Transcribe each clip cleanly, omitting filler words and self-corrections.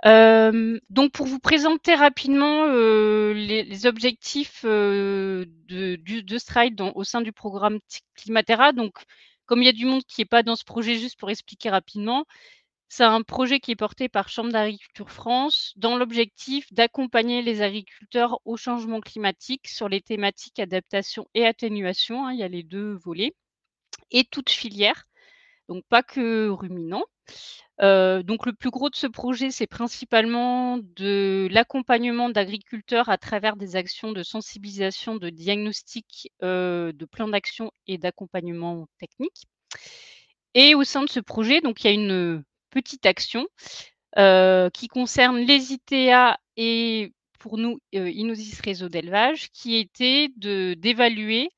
Donc pour vous présenter rapidement, les objectifs, de ce travail au sein du programme Climatera. Donc comme il y a du monde qui est pas dans ce projet, juste pour expliquer rapidement, c'est un projet qui est porté par Chambre d'agriculture France dans l'objectif d'accompagner les agriculteurs au changement climatique sur les thématiques adaptation et atténuation, hein, il y a les 2 volets et toutes filières, donc pas que ruminants. Donc le plus gros de ce projet, c'est principalement de l'accompagnement d'agriculteurs à travers des actions de sensibilisation, de diagnostic, de plans d'action et d'accompagnement technique. Et au sein de ce projet, donc il y a une petite action, qui concerne les ITA et pour nous, Innosis Réseau d'élevage, qui était d'évaluer,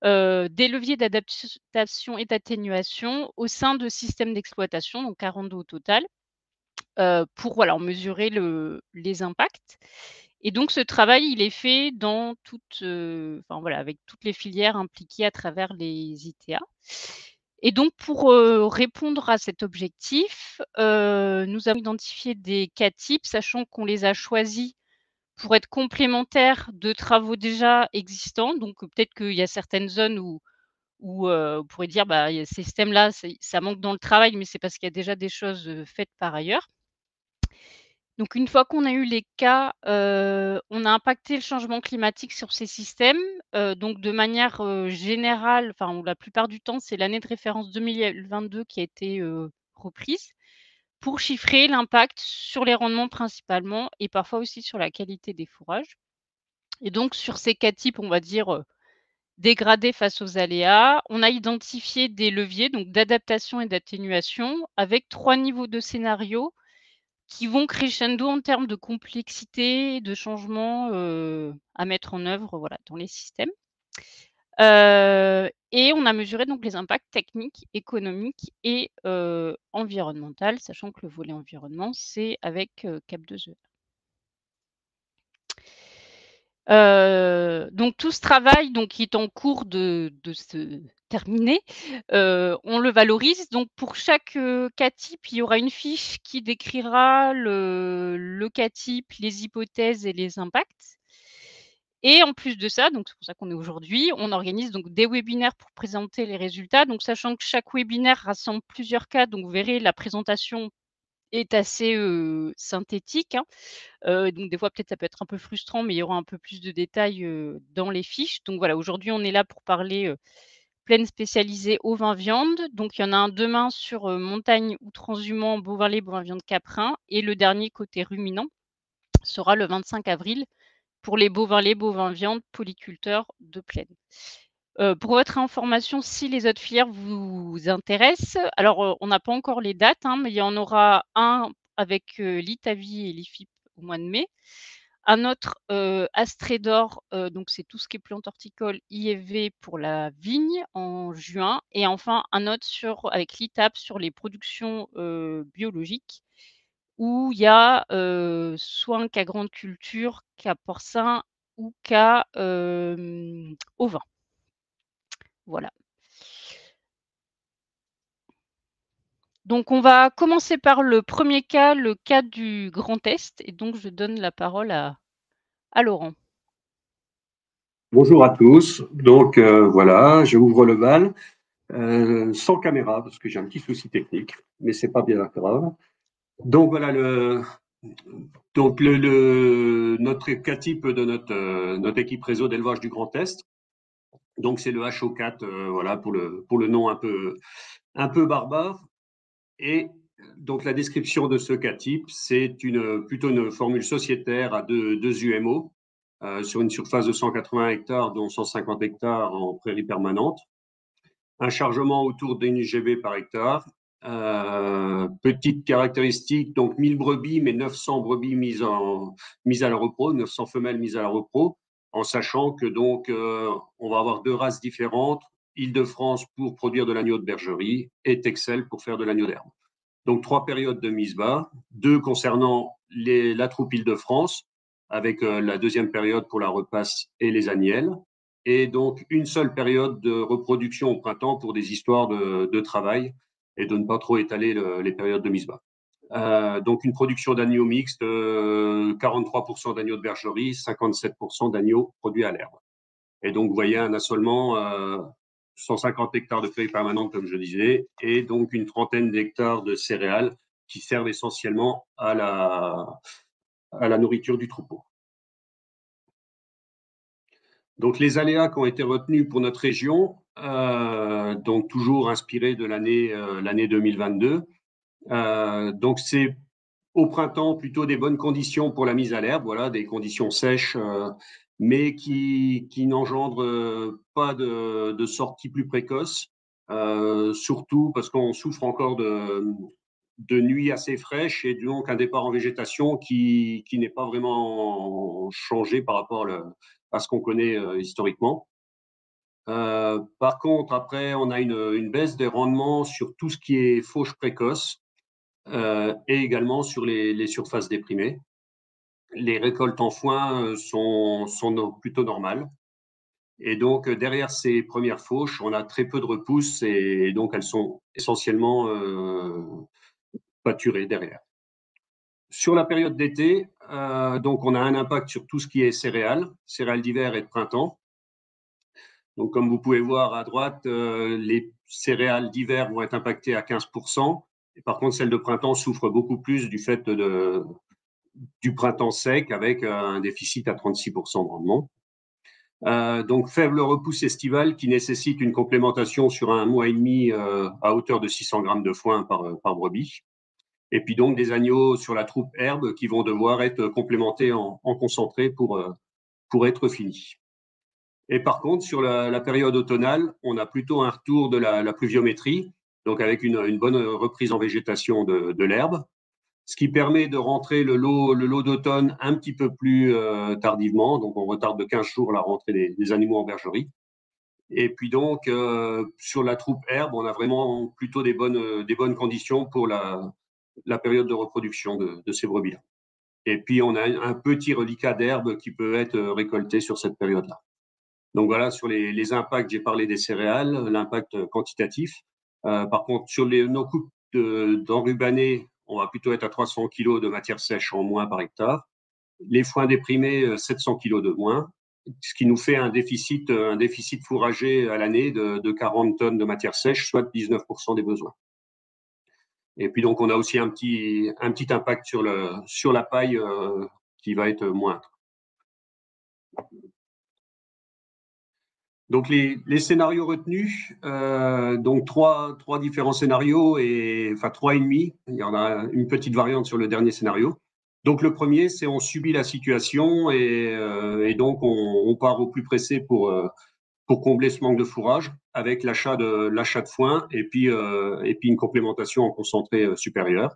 des leviers d'adaptation et d'atténuation au sein de systèmes d'exploitation, donc 42 au total, pour voilà, en mesurer les impacts. Et donc ce travail, il est fait dans toutes, enfin voilà, avec toutes les filières impliquées à travers les ITA. Et donc pour, répondre à cet objectif, nous avons identifié des cas types, sachant qu'on les a choisis pour être complémentaires de travaux déjà existants. Donc, peut-être qu'il y a certaines zones où, on pourrait dire: «Bah, il y a ces systèmes-là, ça manque dans le travail», mais c'est parce qu'il y a déjà des choses, faites par ailleurs. Donc une fois qu'on a eu les cas, on a impacté le changement climatique sur ces systèmes, donc de manière, générale, enfin, ou la plupart du temps, c'est l'année de référence 2022 qui a été, reprise pour chiffrer l'impact sur les rendements principalement et parfois aussi sur la qualité des fourrages. Et donc sur ces cas types, on va dire, dégradés face aux aléas, on a identifié des leviers, donc d'adaptation et d'atténuation avec 3 niveaux de scénarios qui vont crescendo en termes de complexité, de changement, à mettre en œuvre, voilà, dans les systèmes. Et on a mesuré donc les impacts techniques, économiques et environnemental, sachant que le volet environnement, c'est avec, Cap2E. Donc tout ce travail donc qui est en cours de se terminer, on le valorise. Donc pour chaque, cas type, il y aura une fiche qui décrira le cas type, les hypothèses et les impacts. Et en plus de ça, donc c'est pour ça qu'on est aujourd'hui, on organise donc des webinaires pour présenter les résultats. Donc sachant que chaque webinaire rassemble plusieurs cas, donc vous verrez la présentation est assez, synthétique, hein. Donc des fois, peut-être, ça peut être un peu frustrant, mais il y aura un peu plus de détails, dans les fiches. Donc voilà, aujourd'hui, on est là pour parler, plaine spécialisée ovins viande. Donc il y en a un demain sur, montagne ou transhumant, bovin lait, bovin viande caprin et le dernier côté ruminant sera le 25 avril pour les bovins lait, bovins viande, polyculteurs de plaine. Pour votre information, si les autres filières vous intéressent, alors, on n'a pas encore les dates, hein, mais il y en aura un avec, l'ITAVI et l'IFIP au mois de mai. Un autre, Astrédor, donc c'est tout ce qui est plantes horticoles, IFV pour la vigne en juin et enfin un autre avec l'ITAP sur les productions, biologiques où il y a, soit un cas grande culture, cas porcin ou cas, ovin. Voilà. Donc on va commencer par le premier cas, le cas du Grand Est et donc je donne la parole à Laurent. Bonjour à tous. Donc voilà, je ouvre le bal sans caméra parce que j'ai un petit souci technique, mais c'est pas bien grave. Donc voilà notre cas type de notre équipe réseau d'élevage du Grand Est. Donc c'est le HO4, voilà pour le nom un peu barbare. Et donc la description de ce cas type, c'est plutôt une formule sociétaire à deux UMO sur une surface de 180 hectares, dont 150 hectares en prairie permanente. Un chargement autour d'une GB par hectare. Petite caractéristique, donc 1000 brebis, mais 900 brebis mises à la repro, 900 femelles mises à la repro, en sachant que donc on va avoir deux races différentes, Île-de-France pour produire de l'agneau de bergerie et Texel pour faire de l'agneau d'herbe. Donc trois périodes de mise bas, deux concernant la troupe Île-de-France, avec la deuxième période pour la repasse et les agnelles, et donc une seule période de reproduction au printemps pour des histoires de travail et de ne pas trop étaler les périodes de mise bas. Donc une production d'agneaux mixte, 43% d'agneaux de bergerie, 57% d'agneaux produits à l'herbe. Et donc vous voyez un assolement, 150 hectares de prairies permanentes, comme je disais, et donc une trentaine d'hectares de céréales qui servent essentiellement à la nourriture du troupeau. Donc les aléas qui ont été retenus pour notre région, donc toujours inspirés de l'année 2022. Donc c'est au printemps plutôt des bonnes conditions pour la mise à l'herbe, voilà, des conditions sèches, mais qui n'engendrent pas de sortie plus précoce, surtout parce qu'on souffre encore de nuits assez fraîches et donc un départ en végétation qui n'est pas vraiment changé par rapport à ce qu'on connaît historiquement. Par contre, après, on a une baisse des rendements sur tout ce qui est fauche précoce et également sur les surfaces déprimées. Les récoltes en foin sont plutôt normales. Et donc, derrière ces premières fauches, on a très peu de repousses et donc elles sont essentiellement pâturées derrière. Sur la période d'été, donc on a un impact sur tout ce qui est céréales d'hiver et de printemps. Donc, comme vous pouvez voir à droite, les céréales d'hiver vont être impactées à 15%. Et par contre, celles de printemps souffrent beaucoup plus du fait du printemps sec avec un déficit à 36% de rendement. Donc, faible repousse estivale qui nécessite une complémentation sur un mois et demi à hauteur de 600 grammes de foin par brebis. Et puis donc des agneaux sur la troupe herbe qui vont devoir être complémentés en concentré pour être finis. Et par contre, sur la période automnale, on a plutôt un retour de la pluviométrie, donc avec une bonne reprise en végétation de l'herbe, ce qui permet de rentrer le lot d'automne un petit peu plus tardivement. Donc, on retarde de 15 jours la rentrée des animaux en bergerie. Et puis donc, sur la troupe herbe, on a vraiment plutôt des bonnes conditions pour la période de reproduction de ces brebis-là. Et puis, on a un petit reliquat d'herbe qui peut être récolté sur cette période-là. Donc voilà, sur les impacts, j'ai parlé des céréales, l'impact quantitatif. Par contre, sur nos coupes d'enrubanés, on va plutôt être à 300 kg de matière sèche en moins par hectare. Les foins déprimés, 700 kg de moins, ce qui nous fait un déficit fourragé à l'année de 40 tonnes de matière sèche, soit 19% des besoins. Et puis donc, on a aussi un petit impact sur la paille qui va être moindre. Donc les scénarios retenus, donc trois différents scénarios enfin 3,5. Il y en a une petite variante sur le dernier scénario. Donc le premier, c'est on subit la situation et donc on part au plus pressé pour combler ce manque de fourrage avec l'achat de foin et puis une complémentation en concentré supérieur.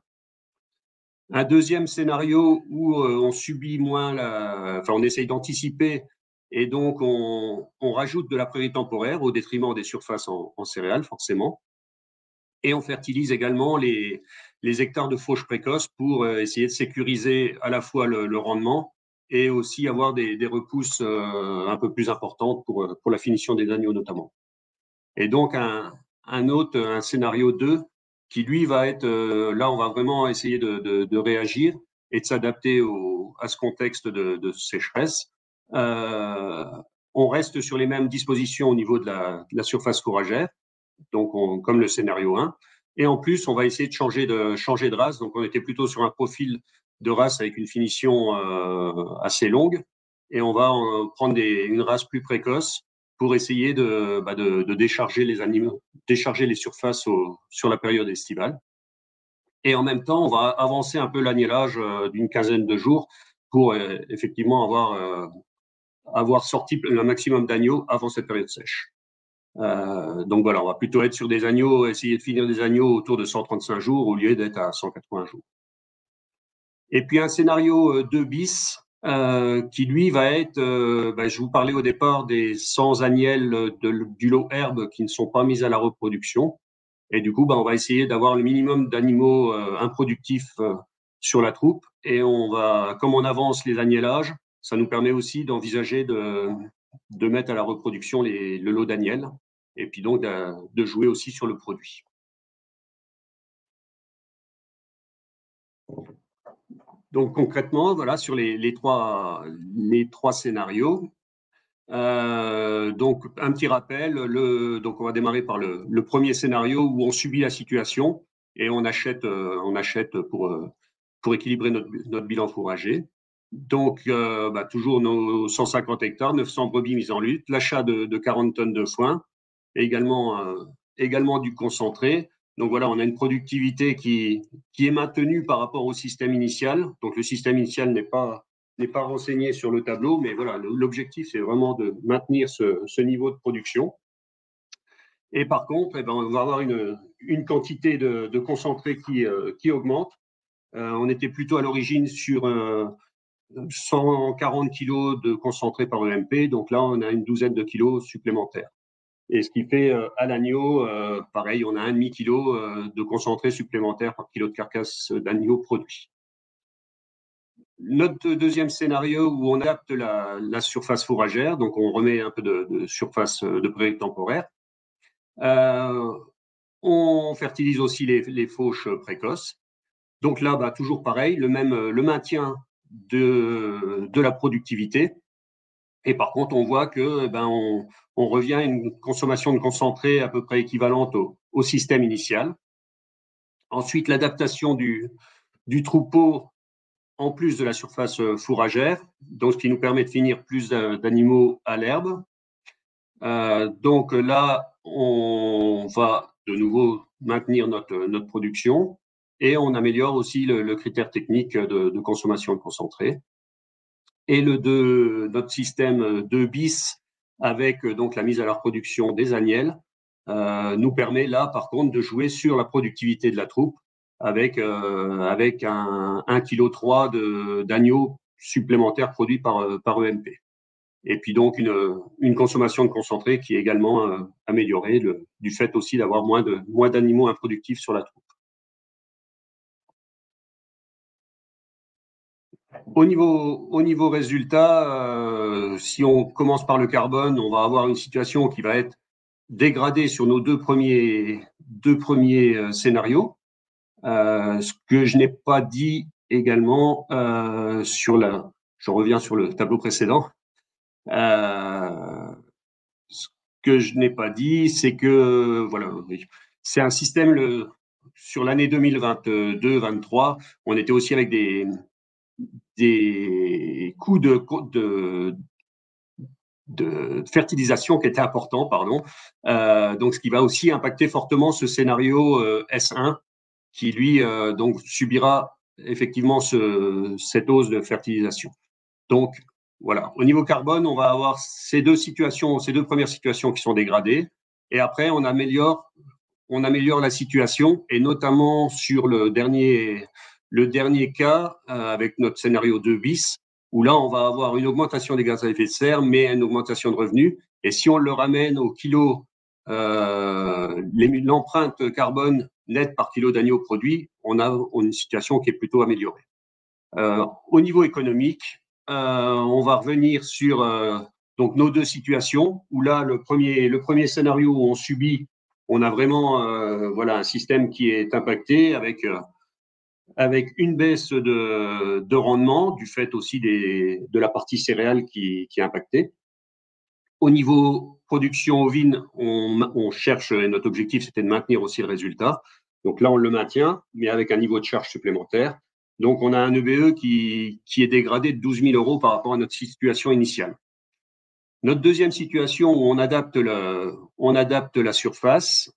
Un deuxième scénario où on subit moins enfin on essaye d'anticiper et donc on rajoute de la prairie temporaire au détriment des surfaces en céréales forcément. Et on fertilise également les hectares de fauche précoce pour essayer de sécuriser à la fois le rendement et aussi avoir des repousses un peu plus importantes pour la finition des agneaux notamment. Et donc un scénario 2 qui lui va être, là on va vraiment essayer de réagir et de s'adapter à ce contexte de sécheresse. On reste sur les mêmes dispositions au niveau de la surface fourragère, donc comme le scénario 1. Et en plus, on va essayer de changer de race. Donc on était plutôt sur un profil de race avec une finition assez longue. Et on va prendre une race plus précoce pour essayer de décharger les animaux, décharger les surfaces sur la période estivale. Et en même temps, on va avancer un peu l'agnelage d'une quinzaine de jours pour effectivement avoir sorti le maximum d'agneaux avant cette période sèche. Donc voilà, on va plutôt être sur des agneaux, essayer de finir des agneaux autour de 135 jours au lieu d'être à 180 jours. Et puis un scénario 2 bis, qui lui va être, je vous parlais au départ des 100 agnelles du lot herbe qui ne sont pas mises à la reproduction. Et du coup, on va essayer d'avoir le minimum d'animaux improductifs sur la troupe. Et comme on avance les agnelages, ça nous permet aussi d'envisager de mettre à la reproduction le lot d'agnelles et puis donc de jouer aussi sur le produit. Donc concrètement, voilà, sur les trois scénarios. Donc un petit rappel, donc on va démarrer par le premier scénario où on subit la situation et on achète pour équilibrer notre bilan fourrager. Donc toujours nos 150 hectares, 900 brebis mises en lutte, l'achat de 40 tonnes de foin, et également du concentré. Donc voilà, on a une productivité qui est maintenue par rapport au système initial. Donc le système initial n'est pas renseigné sur le tableau, mais voilà, l'objectif c'est vraiment de maintenir ce niveau de production. Et par contre, on va avoir une quantité de concentré qui augmente. On était plutôt à l'origine sur 140 kg de concentré par EMP, donc là on a une douzaine de kilos supplémentaires. Et ce qui fait à l'agneau, pareil, on a 1,5 kg de concentré supplémentaire par kilo de carcasse d'agneau produit. Notre deuxième scénario où on adapte la surface fourragère, donc on remet un peu de surface de prairie temporaire. On fertilise aussi les fauches précoces. Donc là, toujours pareil, le maintien de la productivité. Et par contre, on voit que on revient à une consommation de concentré à peu près équivalente au système initial. Ensuite, l'adaptation du troupeau en plus de la surface fourragère, donc ce qui nous permet de finir plus d'animaux à l'herbe. Donc là, on va de nouveau maintenir notre production et on améliore aussi le critère technique de consommation de concentré. Et notre système 2 bis avec donc la mise à la reproduction des agnelles nous permet là par contre de jouer sur la productivité de la troupe avec un 1,3 kg d'agneaux supplémentaires produits par EMP. Et puis donc une consommation de concentré qui est également améliorée du fait aussi d'avoir moins d'animaux improductifs sur la troupe. Au niveau résultat, si on commence par le carbone, on va avoir une situation qui va être dégradée sur nos deux premiers scénarios. Ce que je n'ai pas dit également je reviens sur le tableau précédent. Ce que je n'ai pas dit, c'est que voilà, c'est un système sur l'année 2022-23, on était aussi avec des coûts de fertilisation qui étaient importants, pardon. Donc, ce qui va aussi impacter fortement ce scénario S1 qui, lui, donc subira effectivement cette hausse de fertilisation. Donc, voilà. Au niveau carbone, on va avoir ces deux premières situations qui sont dégradées. Et après, on améliore la situation, et notamment sur le dernier cas, avec notre scénario 2 bis, où là, on va avoir une augmentation des gaz à effet de serre, mais une augmentation de revenus. Et si on le ramène au kilo, l'empreinte carbone nette par kilo d'agneau produit, on a une situation qui est plutôt améliorée. Au niveau économique, on va revenir sur donc nos deux situations, où là, le premier scénario où on a vraiment un système qui est impacté avec une baisse de rendement du fait aussi de la partie céréales qui est impactée. Au niveau production ovine, on cherche, et notre objectif c'était de maintenir aussi le résultat. Donc là, on le maintient, mais avec un niveau de charge supplémentaire. Donc on a un EBE qui est dégradé de 12 000 € par rapport à notre situation initiale. Notre deuxième situation où on adapte la surface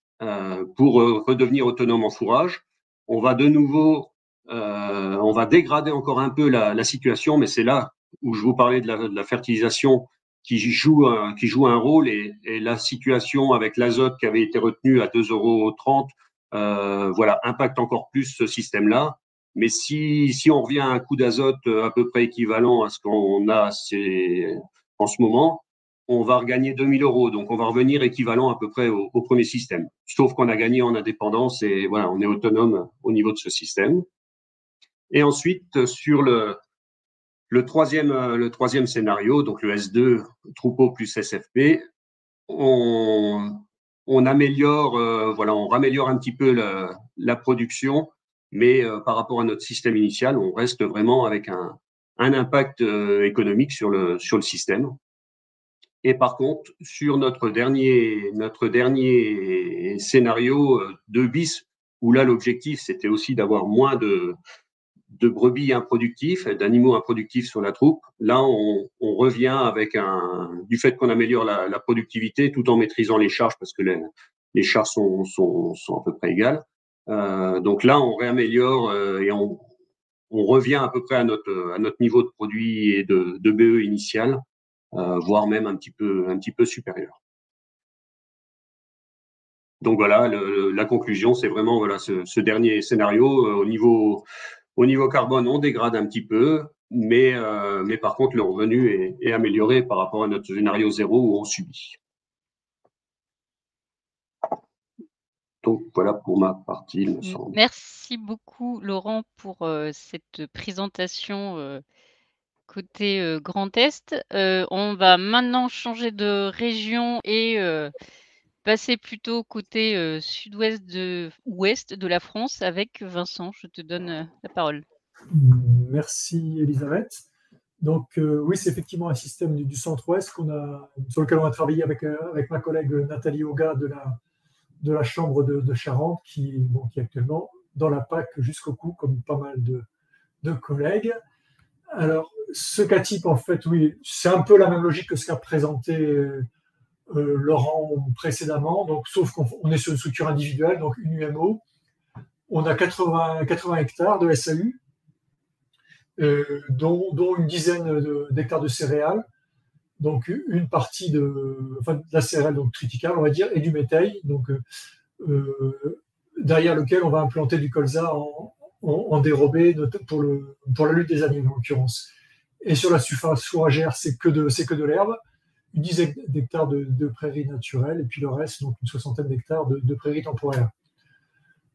pour redevenir autonome en fourrage, on va de nouveau, on va dégrader encore un peu la situation, mais c'est là où je vous parlais de la fertilisation qui joue un rôle, et la situation avec l'azote qui avait été retenu à 2,30 €, impacte encore plus ce système-là. Mais si on revient à un coût d'azote à peu près équivalent à ce qu'on a en ce moment, on va regagner 2 000 €. Donc, on va revenir équivalent à peu près au premier système. Sauf qu'on a gagné en indépendance et voilà, on est autonome au niveau de ce système. Et ensuite, sur le troisième scénario, donc le S2, troupeau plus SFP, on améliore, on raméliore un petit peu la production mais par rapport à notre système initial, on reste vraiment avec un impact économique sur le système. Et par contre, sur notre dernier scénario 2 bis, où là l'objectif c'était aussi d'avoir moins de brebis improductifs, d'animaux improductifs sur la troupe. Là, on revient avec du fait qu'on améliore la productivité tout en maîtrisant les charges, parce que les charges sont à peu près égales. Donc là, on réaméliore et on revient à peu près à notre niveau de produit et de BE initial, voire même un petit peu supérieur. Donc voilà, la conclusion, c'est vraiment voilà ce dernier scénario au niveau carbone, on dégrade un petit peu, mais par contre, le revenu est amélioré par rapport à notre scénario 0 où on subit. Donc voilà pour ma partie, il me semble. Merci beaucoup Laurent pour cette présentation côté Grand Est. On va maintenant changer de région et passer plutôt côté sud-ouest ouest de la France avec Vincent. Je te donne la parole. Merci Elisabeth. Donc oui, c'est effectivement un système du centre-ouest sur lequel on a travaillé avec ma collègue Nathalie Auga de la Chambre de Charente, qui est actuellement dans la PAC jusqu'au cou, comme pas mal de collègues. Alors, ce cas type, en fait, oui, c'est un peu la même logique que ce qu'a présenté Laurent précédemment, donc, sauf qu'on est sur une structure individuelle, donc une UMO. On a 80 hectares de SAU, dont une dizaine d'hectares de céréales, donc une partie de la céréale donc triticale, on va dire, et du métail, donc derrière lequel on va implanter du colza en dérobé pour la lutte des animaux en l'occurrence. Et sur la surface fourragère, c'est que de l'herbe, une dizaine d'hectares de prairies naturelles, et puis le reste, donc une soixantaine d'hectares de prairies temporaires.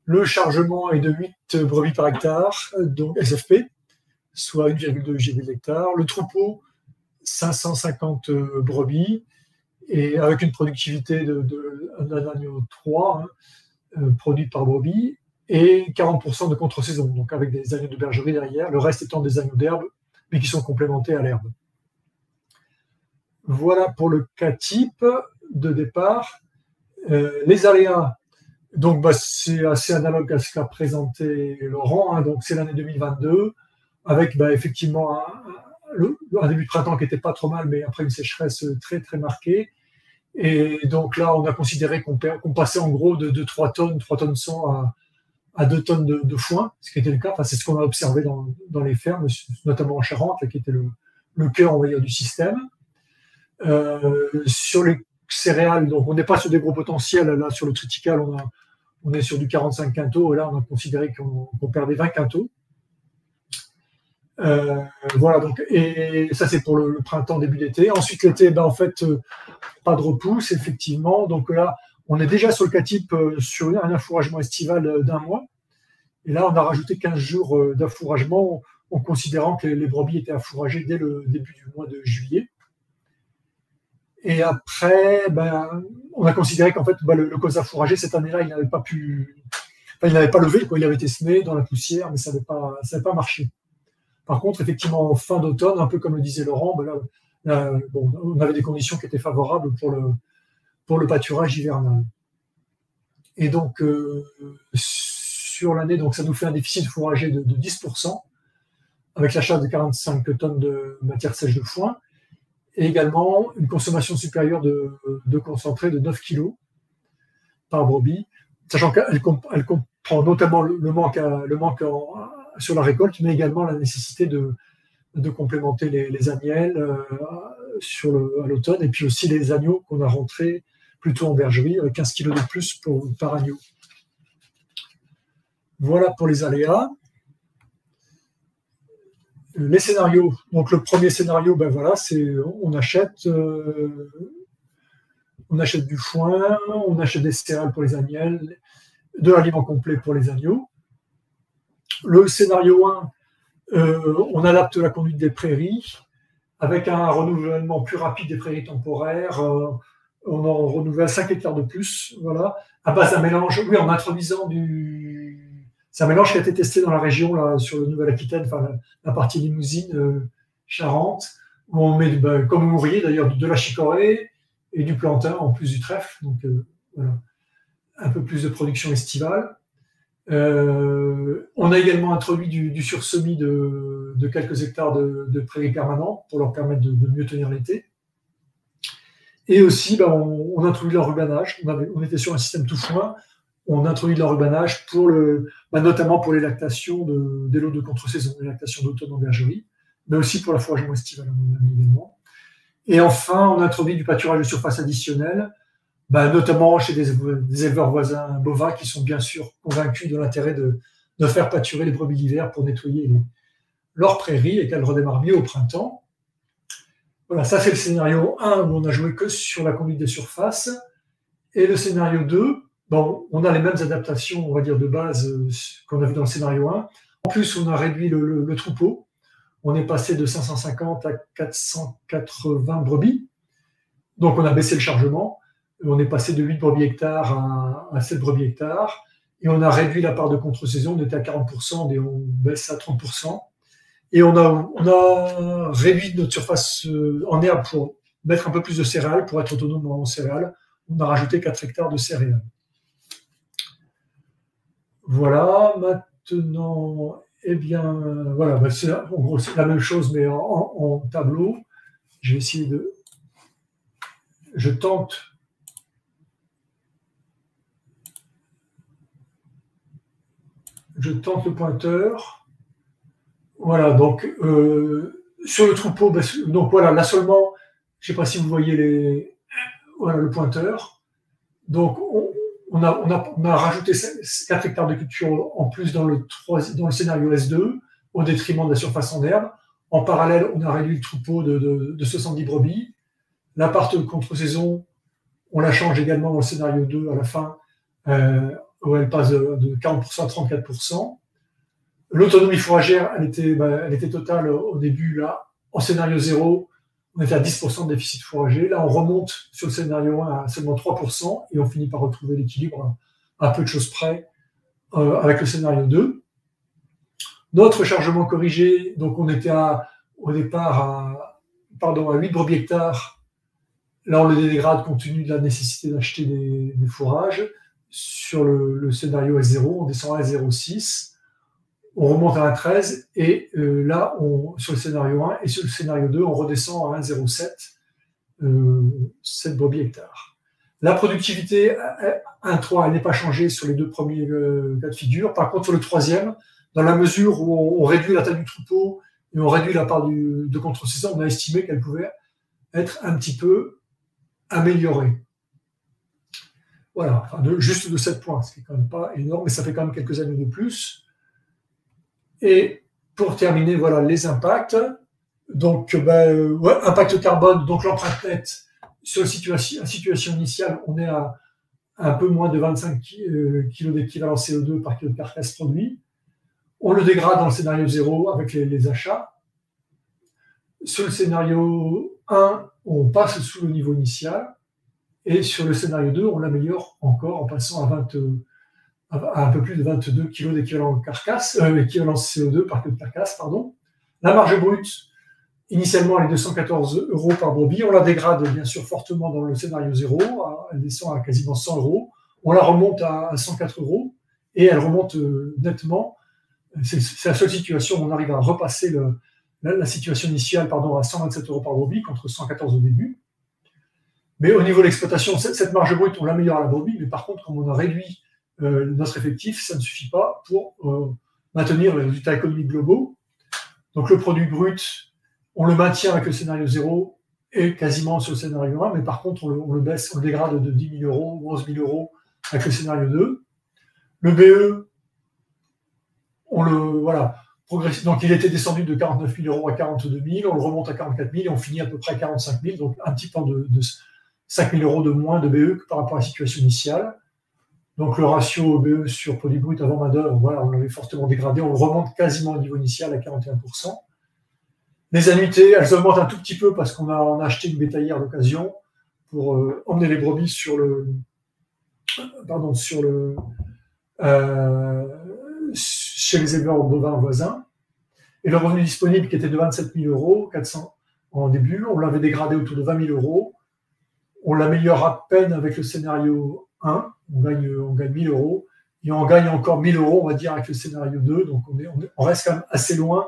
Le chargement est de 8 brebis par hectare, donc SFP, soit 1,2 gigot d'hectare. Le troupeau, 550 brebis, et avec une productivité d'un agneau 3 produit par brebis, et 40% de contre-saison, donc avec des agneaux de bergerie derrière, le reste étant des agneaux d'herbe, mais qui sont complémentés à l'herbe. Voilà pour le cas type de départ. Les aléas, donc c'est assez analogue à ce qu'a présenté Laurent, donc c'est l'année 2022, avec effectivement un début de printemps qui n'était pas trop mal, mais après une sécheresse très très marquée. Et donc là, on a considéré qu'on passait en gros de 3 tonnes 100 à 2 tonnes de foin, ce qui était le cas. Enfin, c'est ce qu'on a observé dans les fermes, notamment en Charente, là, qui était le cœur, on va dire, du système. Sur les céréales, donc on n'est pas sur des gros potentiels. Là, sur le triticale, on est sur du 45 quintaux. Et là, on a considéré qu'on perdait 20 quintaux. Voilà, donc, et ça c'est pour le printemps, début d'été. Ensuite l'été, en fait, pas de repousse, effectivement. Donc là, on est déjà sur le cas type sur un affouragement estival d'1 mois. Et là, on a rajouté 15 jours d'affouragement en considérant que les brebis étaient affouragées dès le début du mois de juillet. Et après, on a considéré qu'en fait, le colza fourragé, cette année-là, il n'avait pas levé, quoi. Il avait été semé dans la poussière, mais ça n'avait pas marché. Par contre, effectivement, en fin d'automne, un peu comme le disait Laurent, on avait des conditions qui étaient favorables pour le pâturage hivernal. Et donc, sur l'année, donc ça nous fait un déficit fourragé de 10%, avec l'achat de 45 tonnes de matière sèche de foin, et également une consommation supérieure de concentré de 9 kg par brebis, sachant qu'elle comprend notamment le manque sur la récolte, mais également la nécessité de complémenter les agnelles à l'automne, et puis aussi les agneaux qu'on a rentrés plutôt en bergerie, avec 15 kg de plus par agneau. Voilà pour les aléas. Les scénarios. Donc le premier scénario, c'est on achète du foin, on achète des céréales pour les agnelles, de l'aliment complet pour les agneaux. Le scénario 1, on adapte la conduite des prairies avec un renouvellement plus rapide des prairies temporaires. On en renouvelle 5 hectares de plus, voilà, à base d'un mélange, en introduisant C'est un mélange qui a été testé dans la région, là, sur le Nouvelle-Aquitaine, enfin la partie Limousine, Charente, où on met, comme vous voyez d'ailleurs, de la chicorée et du plantain en plus du trèfle. Donc voilà, un peu plus de production estivale. On a également introduit du sursemis de quelques hectares de prairies permanentes pour leur permettre de mieux tenir l'été. Et aussi, on a introduit l'enrubanage. On était sur un système tout foin. On a introduit de l'enrubanage notamment pour les lactations des lots de contre-saison, les lactations d'automne en bergerie, mais aussi pour la fourragement estival également. Et enfin, on a introduit du pâturage de surface additionnel, notamment chez des éleveurs voisins bovins qui sont bien sûr convaincus de l'intérêt de faire pâturer les brebis d'hiver pour nettoyer leurs prairies et qu'elles redémarrent mieux au printemps. Voilà, ça c'est le scénario 1 où on a joué que sur la conduite des surfaces. Et le scénario 2, on a les mêmes adaptations, on va dire, de base qu'on a vu dans le scénario 1. En plus, on a réduit le troupeau. On est passé de 550 à 480 brebis. Donc on a baissé le chargement. On est passé de 8 brebis hectares à 7 brebis hectares. Et on a réduit la part de contre-saison. On était à 40% et on baisse à 30%. Et on a réduit notre surface en herbe pour mettre un peu plus de céréales, pour être autonome en céréales. On a rajouté 4 hectares de céréales. Voilà, maintenant, voilà, c'est en gros c'est la même chose, mais en tableau. Je vais essayer de... Je tente le pointeur. Voilà, donc sur le troupeau, donc voilà, là seulement, je ne sais pas si vous voyez le pointeur. Donc on a rajouté 4 hectares de culture en plus dans le scénario S2, au détriment de la surface en herbe. En parallèle, on a réduit le troupeau de 70 brebis. La part de contre-saison, on la change également dans le scénario 2 à la fin, où elle passe de 40% à 34%. L'autonomie fourragère, elle était totale au début. Là, en scénario 0, on était à 10% de déficit fourrager. Là, on remonte sur le scénario 1 à seulement 3% et on finit par retrouver l'équilibre à peu de choses près avec le scénario 2. Notre chargement corrigé, donc on était au départ à 8 brebis hectares. Là, on le dégrade compte tenu de la nécessité d'acheter des fourrages. Sur le scénario S0, on descend à 0,6. On remonte à 1,13 et là, sur le scénario 1 et sur le scénario 2, on redescend à 1,07, 7 brebis hectares. La productivité 1,3, elle n'est pas changée sur les deux premiers cas de figure. Par contre, sur le troisième, dans la mesure où on réduit la taille du troupeau et on réduit la part de contre-saison, on a estimé qu'elle pouvait être un petit peu améliorée. Voilà, enfin juste de 7 points, ce qui n'est quand même pas énorme, mais ça fait quand même quelques années de plus. Et pour terminer, voilà les impacts. Donc, impact carbone, donc l'empreinte nette sur la situation initiale, on est à un peu moins de 25 kg d'équivalent CO2 par kilo de carcasse produit. On le dégrade dans le scénario 0 avec les achats. Sur le scénario 1, on passe sous le niveau initial. Et sur le scénario 2, on l'améliore encore en passant à un peu plus de 22 kg d'équivalent équivalent CO2 par kilo de carcasse, pardon. La marge brute, initialement, elle est de 114 € par brebis. On la dégrade, bien sûr, fortement dans le scénario 0. Elle descend à quasiment 100 €. On la remonte à 104 € et elle remonte nettement. C'est la seule situation où on arrive à repasser la situation initiale à 127 € par brebis contre 114 au début. Mais au niveau de l'exploitation, cette marge brute, on l'améliore à la brebis. Mais par contre, comme on a réduit notre effectif, ça ne suffit pas pour maintenir les résultats économiques globaux. Donc le produit brut, on le maintient avec le scénario 0 et quasiment sur le scénario 1, mais par contre on le baisse, on le dégrade de 10 000 € ou 11 000 € avec le scénario 2. Le BE, donc il était descendu de 49 000 € à 42 000, on le remonte à 44 000 et on finit à peu près à 45 000, donc un petit peu de 5 000 € de moins de BE que par rapport à la situation initiale. Donc le ratio BE sur produit brut avant main-d'œuvre, on l'avait fortement dégradé, on le remonte quasiment au niveau initial à 41%. Les annuités, elles augmentent un tout petit peu parce qu'on a acheté une bétaillère d'occasion pour emmener les brebis sur chez les éleveurs bovins voisins. Et le revenu disponible qui était de 27 000 €, 400 en début, on l'avait dégradé autour de 20 000 €. On l'améliore à peine avec le scénario 1, on gagne 1 000 €, et on gagne encore 1 000 €, on va dire, avec le scénario 2, donc on reste quand même assez loin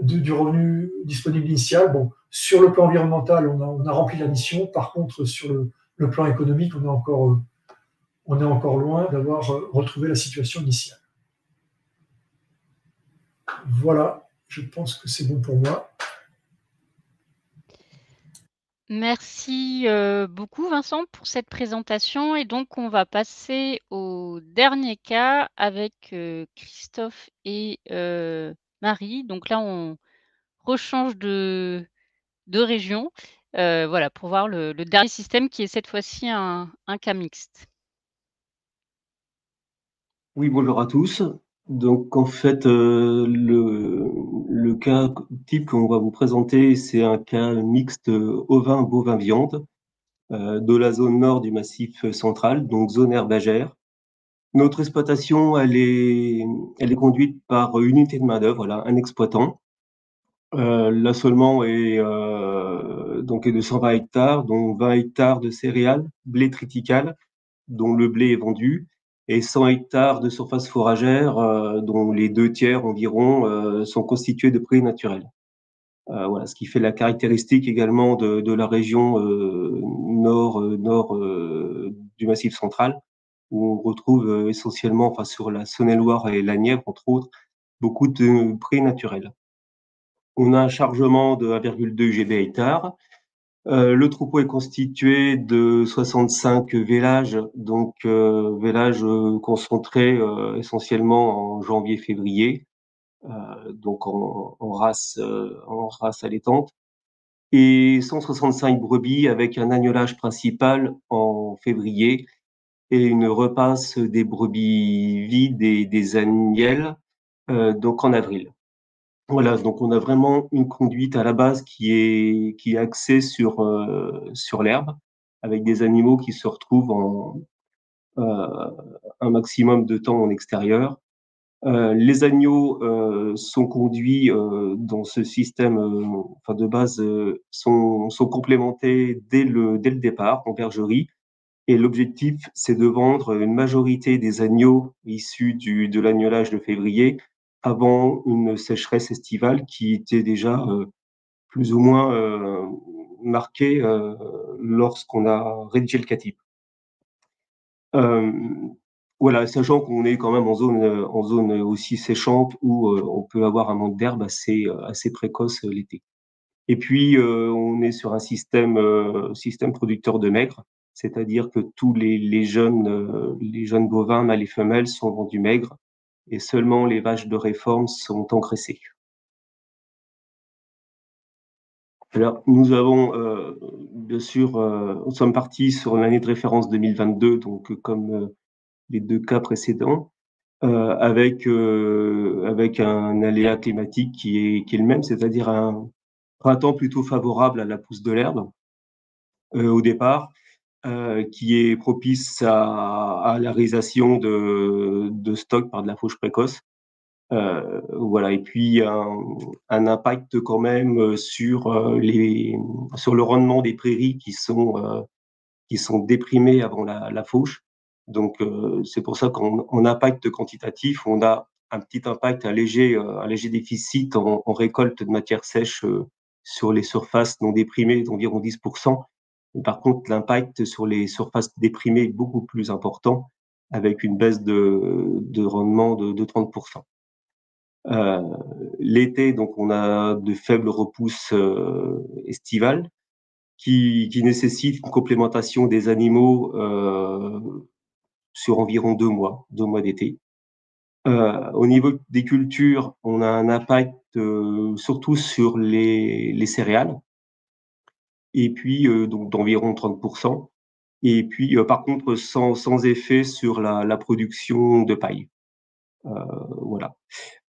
du revenu disponible initial. Bon, sur le plan environnemental, on a rempli la mission, par contre, sur le plan économique, on est encore loin d'avoir retrouvé la situation initiale. Voilà, je pense que c'est bon pour moi. Merci beaucoup Vincent pour cette présentation et donc on va passer au dernier cas avec Christophe et Marie. Donc là on rechange de région, voilà, pour voir le dernier système qui est cette fois-ci un cas mixte. Oui, bonjour à tous. Donc en fait, le cas type qu'on va vous présenter, c'est un cas mixte ovin, bovin, viande de la zone nord du Massif central, donc zone herbagère. Notre exploitation, elle est conduite par une unité de main-d'œuvre, voilà, un exploitant. L'assolement est de 120 hectares, dont 20 hectares de céréales, blé triticale, dont le blé est vendu, et 100 hectares de surface fourragère, dont les 2 tiers environ sont constitués de prairies naturelles. Voilà, ce qui fait la caractéristique également de la région nord du Massif central, où on retrouve essentiellement, enfin sur la Saône-et-Loire et la Nièvre, entre autres, beaucoup de prairies naturelles. On a un chargement de 1,2 GB hectare. Le troupeau est constitué de 65 vélages, donc vélages concentrés essentiellement en janvier-février, donc en race allaitante, et 165 brebis avec un agnelage principal en février et une repasse des brebis vides et des agnelles donc en avril. Voilà, donc on a vraiment une conduite à la base qui est axée sur l'herbe, avec des animaux qui se retrouvent un maximum de temps en extérieur. Les agneaux sont conduits dans ce système, de base, sont complémentés dès le départ en bergerie. Et l'objectif, c'est de vendre une majorité des agneaux issus de l'agnelage de février avant une sécheresse estivale qui était déjà plus ou moins marquée lorsqu'on a rédigé le CATIP. Voilà, sachant qu'on est quand même en zone aussi séchante où on peut avoir un manque d'herbe assez précoce l'été. Et puis on est sur un système producteur de maigre, c'est-à-dire que tous les jeunes bovins mâles et femelles sont vendus maigres et seulement les vaches de réforme sont engraissées. Alors, nous avons bien sûr, nous sommes partis sur l'année de référence 2022, donc comme les 2 cas précédents, avec un aléa climatique qui est le même, c'est-à-dire un printemps plutôt favorable à la pousse de l'herbe au départ, qui est propice à la réalisation de stocks par de la fauche précoce. Voilà, et puis un impact quand même sur le rendement des prairies qui sont déprimées avant la fauche. Donc c'est pour ça qu'en impact quantitatif, on a un petit impact, un léger déficit en récolte de matière sèche sur les surfaces non déprimées d'environ 10%. Par contre, l'impact sur les surfaces déprimées est beaucoup plus important, avec une baisse de rendement de 30%. L'été, donc, on a de faibles repousses estivales qui nécessitent une complémentation des animaux sur environ 2 mois d'été. Au niveau des cultures, on a un impact surtout sur les céréales, et puis donc d'environ 30%. Et puis par contre sans effet sur la production de paille. Voilà.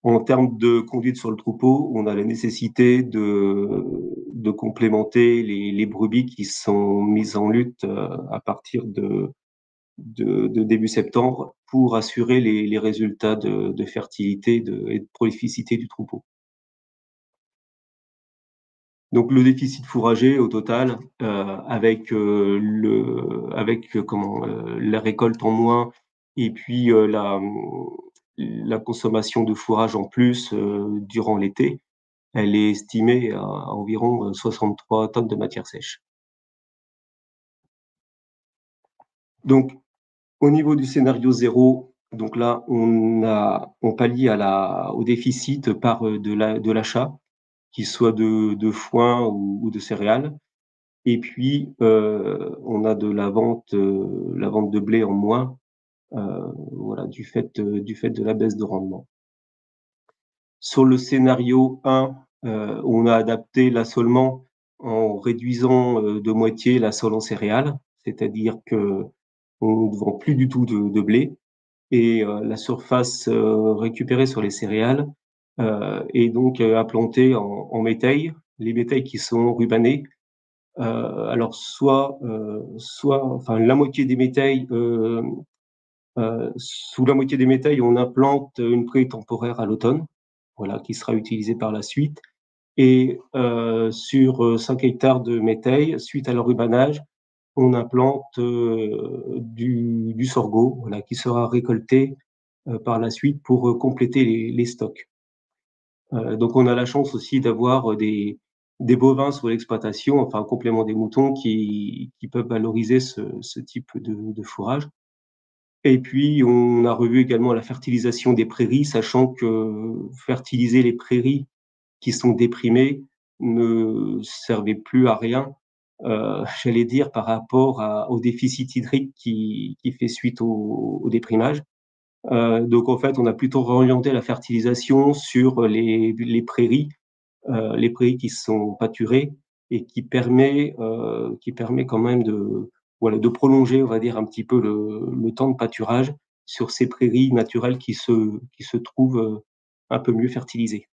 En termes de conduite sur le troupeau, on a la nécessité de complémenter les brebis qui sont mises en lutte à partir de début septembre, pour assurer les résultats de fertilité et de prolificité du troupeau. Donc le déficit fourrager au total, avec la récolte en moins et puis la consommation de fourrage en plus durant l'été, elle est estimée à environ 63 tonnes de matière sèche. Donc au niveau du scénario 0, donc là on pallie au déficit par de l'achat, qu'il soit de foin ou de céréales. Et puis, on a de la vente de blé en moins, voilà, du fait de la baisse de rendement. Sur le scénario 1, on a adapté l'assolement en réduisant de moitié l'assole en céréales, c'est-à-dire que on ne vend plus du tout de blé et la surface récupérée sur les céréales est donc implantée en métailles, les métailles qui sont rubanés. Alors enfin la moitié des métailles, sous la moitié des métailles, on implante une prairie temporaire à l'automne, voilà, qui sera utilisée par la suite. Et sur 5 hectares de métailles, suite à leur rubanage, on implante du sorgho, voilà, qui sera récolté par la suite pour compléter les stocks. Donc on a la chance aussi d'avoir des bovins sur l'exploitation, enfin en complément des moutons, qui peuvent valoriser ce type de fourrage. Et puis on a revu également la fertilisation des prairies, sachant que fertiliser les prairies qui sont déprimées ne servait plus à rien, j'allais dire, par rapport au déficit hydrique qui fait suite au déprimage. Donc en fait, on a plutôt réorienté la fertilisation sur les prairies qui sont pâturées et qui permet quand même de prolonger, on va dire, un petit peu le temps de pâturage sur ces prairies naturelles qui se trouvent un peu mieux fertilisées.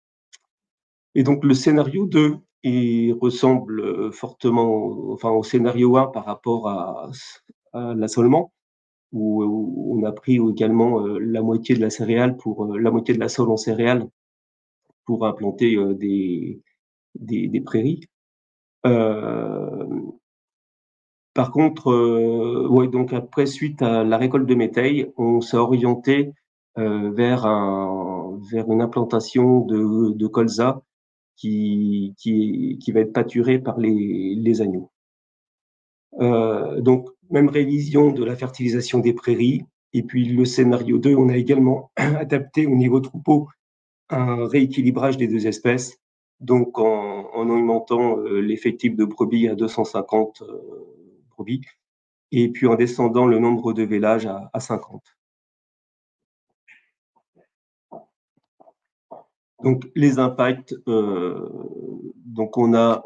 Et donc le scénario 2, il ressemble fortement, enfin, au scénario 1 par rapport à l'assolement, où on a pris également la moitié de la céréale la moitié de la sol en céréales pour implanter des prairies. Par contre, ouais, donc après, suite à la récolte de métailles, on s'est orienté vers une implantation de colza qui va être pâturé par les agneaux. Donc, même révision de la fertilisation des prairies. Et puis, le scénario 2, on a également adapté au niveau troupeau un rééquilibrage des deux espèces, donc en augmentant l'effectif de brebis à 250 brebis, et puis en descendant le nombre de vélages à 50. Donc, les impacts, donc on a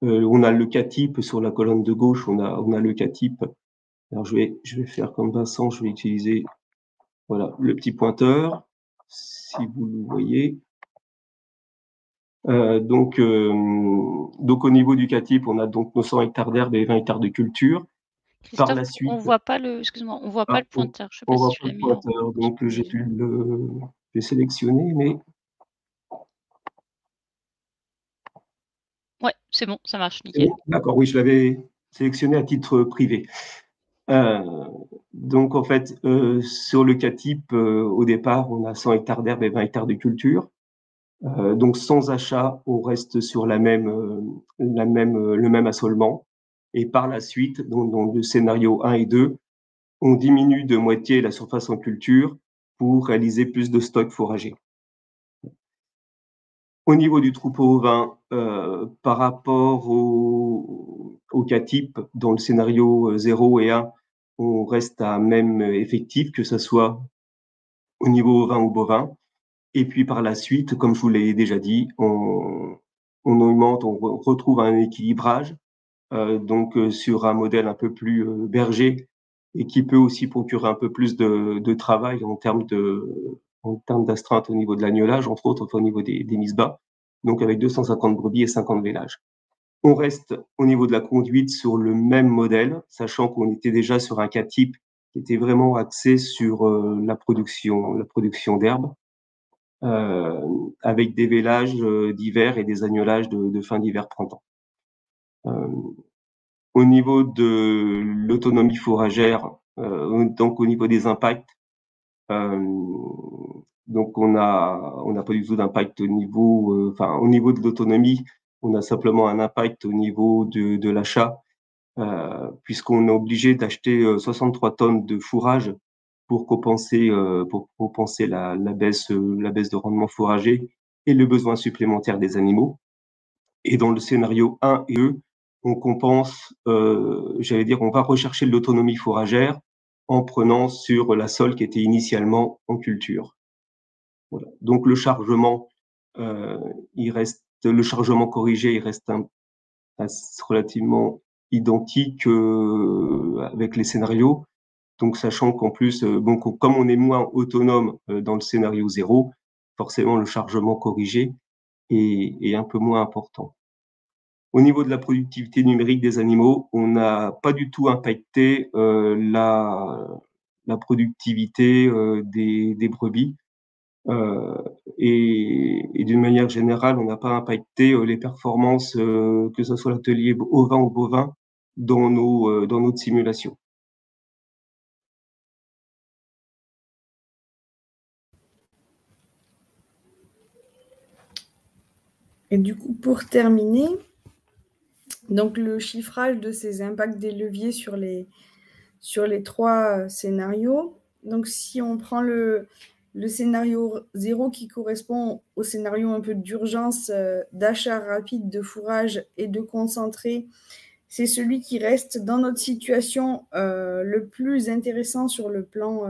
le K-type sur la colonne de gauche, on a le K-type. Alors je vais faire comme Vincent, je vais utiliser voilà le petit pointeur, si vous le voyez. Donc au niveau du K-type, on a donc nos 100 hectares d'herbe et 20 hectares de culture. Christophe, par la suite, on voit pas le, excuse-moi, on voit pas le pointeur. Je sais pas si tu l'as mis. Pointeur, donc j'ai pu le sélectionner, mais ouais, c'est bon, ça marche, nickel. D'accord, oui, je l'avais sélectionné à titre privé. Donc en fait, sur le K-type, au départ, on a 100 hectares d'herbe et 20 hectares de culture. Donc sans achat, on reste sur le même assolement. Et par la suite, dans le scénario 1 et 2, on diminue de moitié la surface en culture pour réaliser plus de stocks fourragers. Au niveau du troupeau ovin, par rapport au K-type, dans le scénario 0 et 1, on reste à même effectif, que ce soit au niveau ovin ou bovin. Et puis par la suite, comme je vous l'ai déjà dit, on augmente, on retrouve un équilibrage, donc sur un modèle un peu plus berger et qui peut aussi procurer un peu plus de travail en termes d'astreinte au niveau de l'agnelage, entre autres, au niveau des mises bas, donc avec 250 brebis et 50 vélages. On reste au niveau de la conduite sur le même modèle, sachant qu'on était déjà sur un K-type qui était vraiment axé sur la production d'herbes, avec des vélages d'hiver et des agnelages de fin d'hiver-printemps. Au niveau de l'autonomie fourragère, donc au niveau des impacts, donc on n'a pas du tout d'impact au niveau, au niveau de l'autonomie, on a simplement un impact au niveau de l'achat, puisqu'on est obligé d'acheter 63 tonnes de fourrage pour compenser la baisse de rendement fourrager et le besoin supplémentaire des animaux. Et dans le scénario 1 et 2, on compense, on va rechercher l'autonomie fourragère en prenant sur la sole qui était initialement en culture. Voilà. Donc le chargement corrigé, il reste relativement identique avec les scénarios. Donc sachant qu'en plus, comme on est moins autonome dans le scénario 0, forcément le chargement corrigé est un peu moins important. Au niveau de la productivité numérique des animaux, on n'a pas du tout impacté la productivité des brebis. Et d'une manière générale, on n'a pas impacté les performances, que ce soit l'atelier ovin ou bovin, dans notre simulation. Et du coup, pour terminer, donc le chiffrage de ces impacts des leviers sur les 3 scénarios. Donc si on prend le scénario 0 qui correspond au scénario un peu d'urgence d'achat rapide de fourrage et de concentré, c'est celui qui reste dans notre situation le plus intéressant sur le plan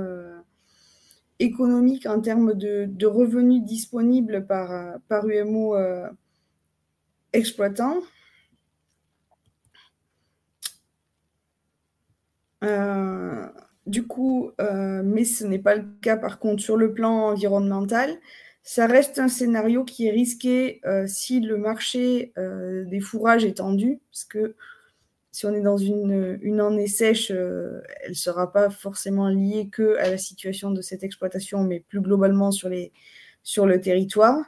économique en termes de revenus disponibles par UMO exploitant. Du coup, mais ce n'est pas le cas par contre sur le plan environnemental. Ça reste un scénario qui est risqué si le marché des fourrages est tendu, parce que si on est dans une année sèche, elle ne sera pas forcément liée qu'à la situation de cette exploitation, mais plus globalement sur le territoire.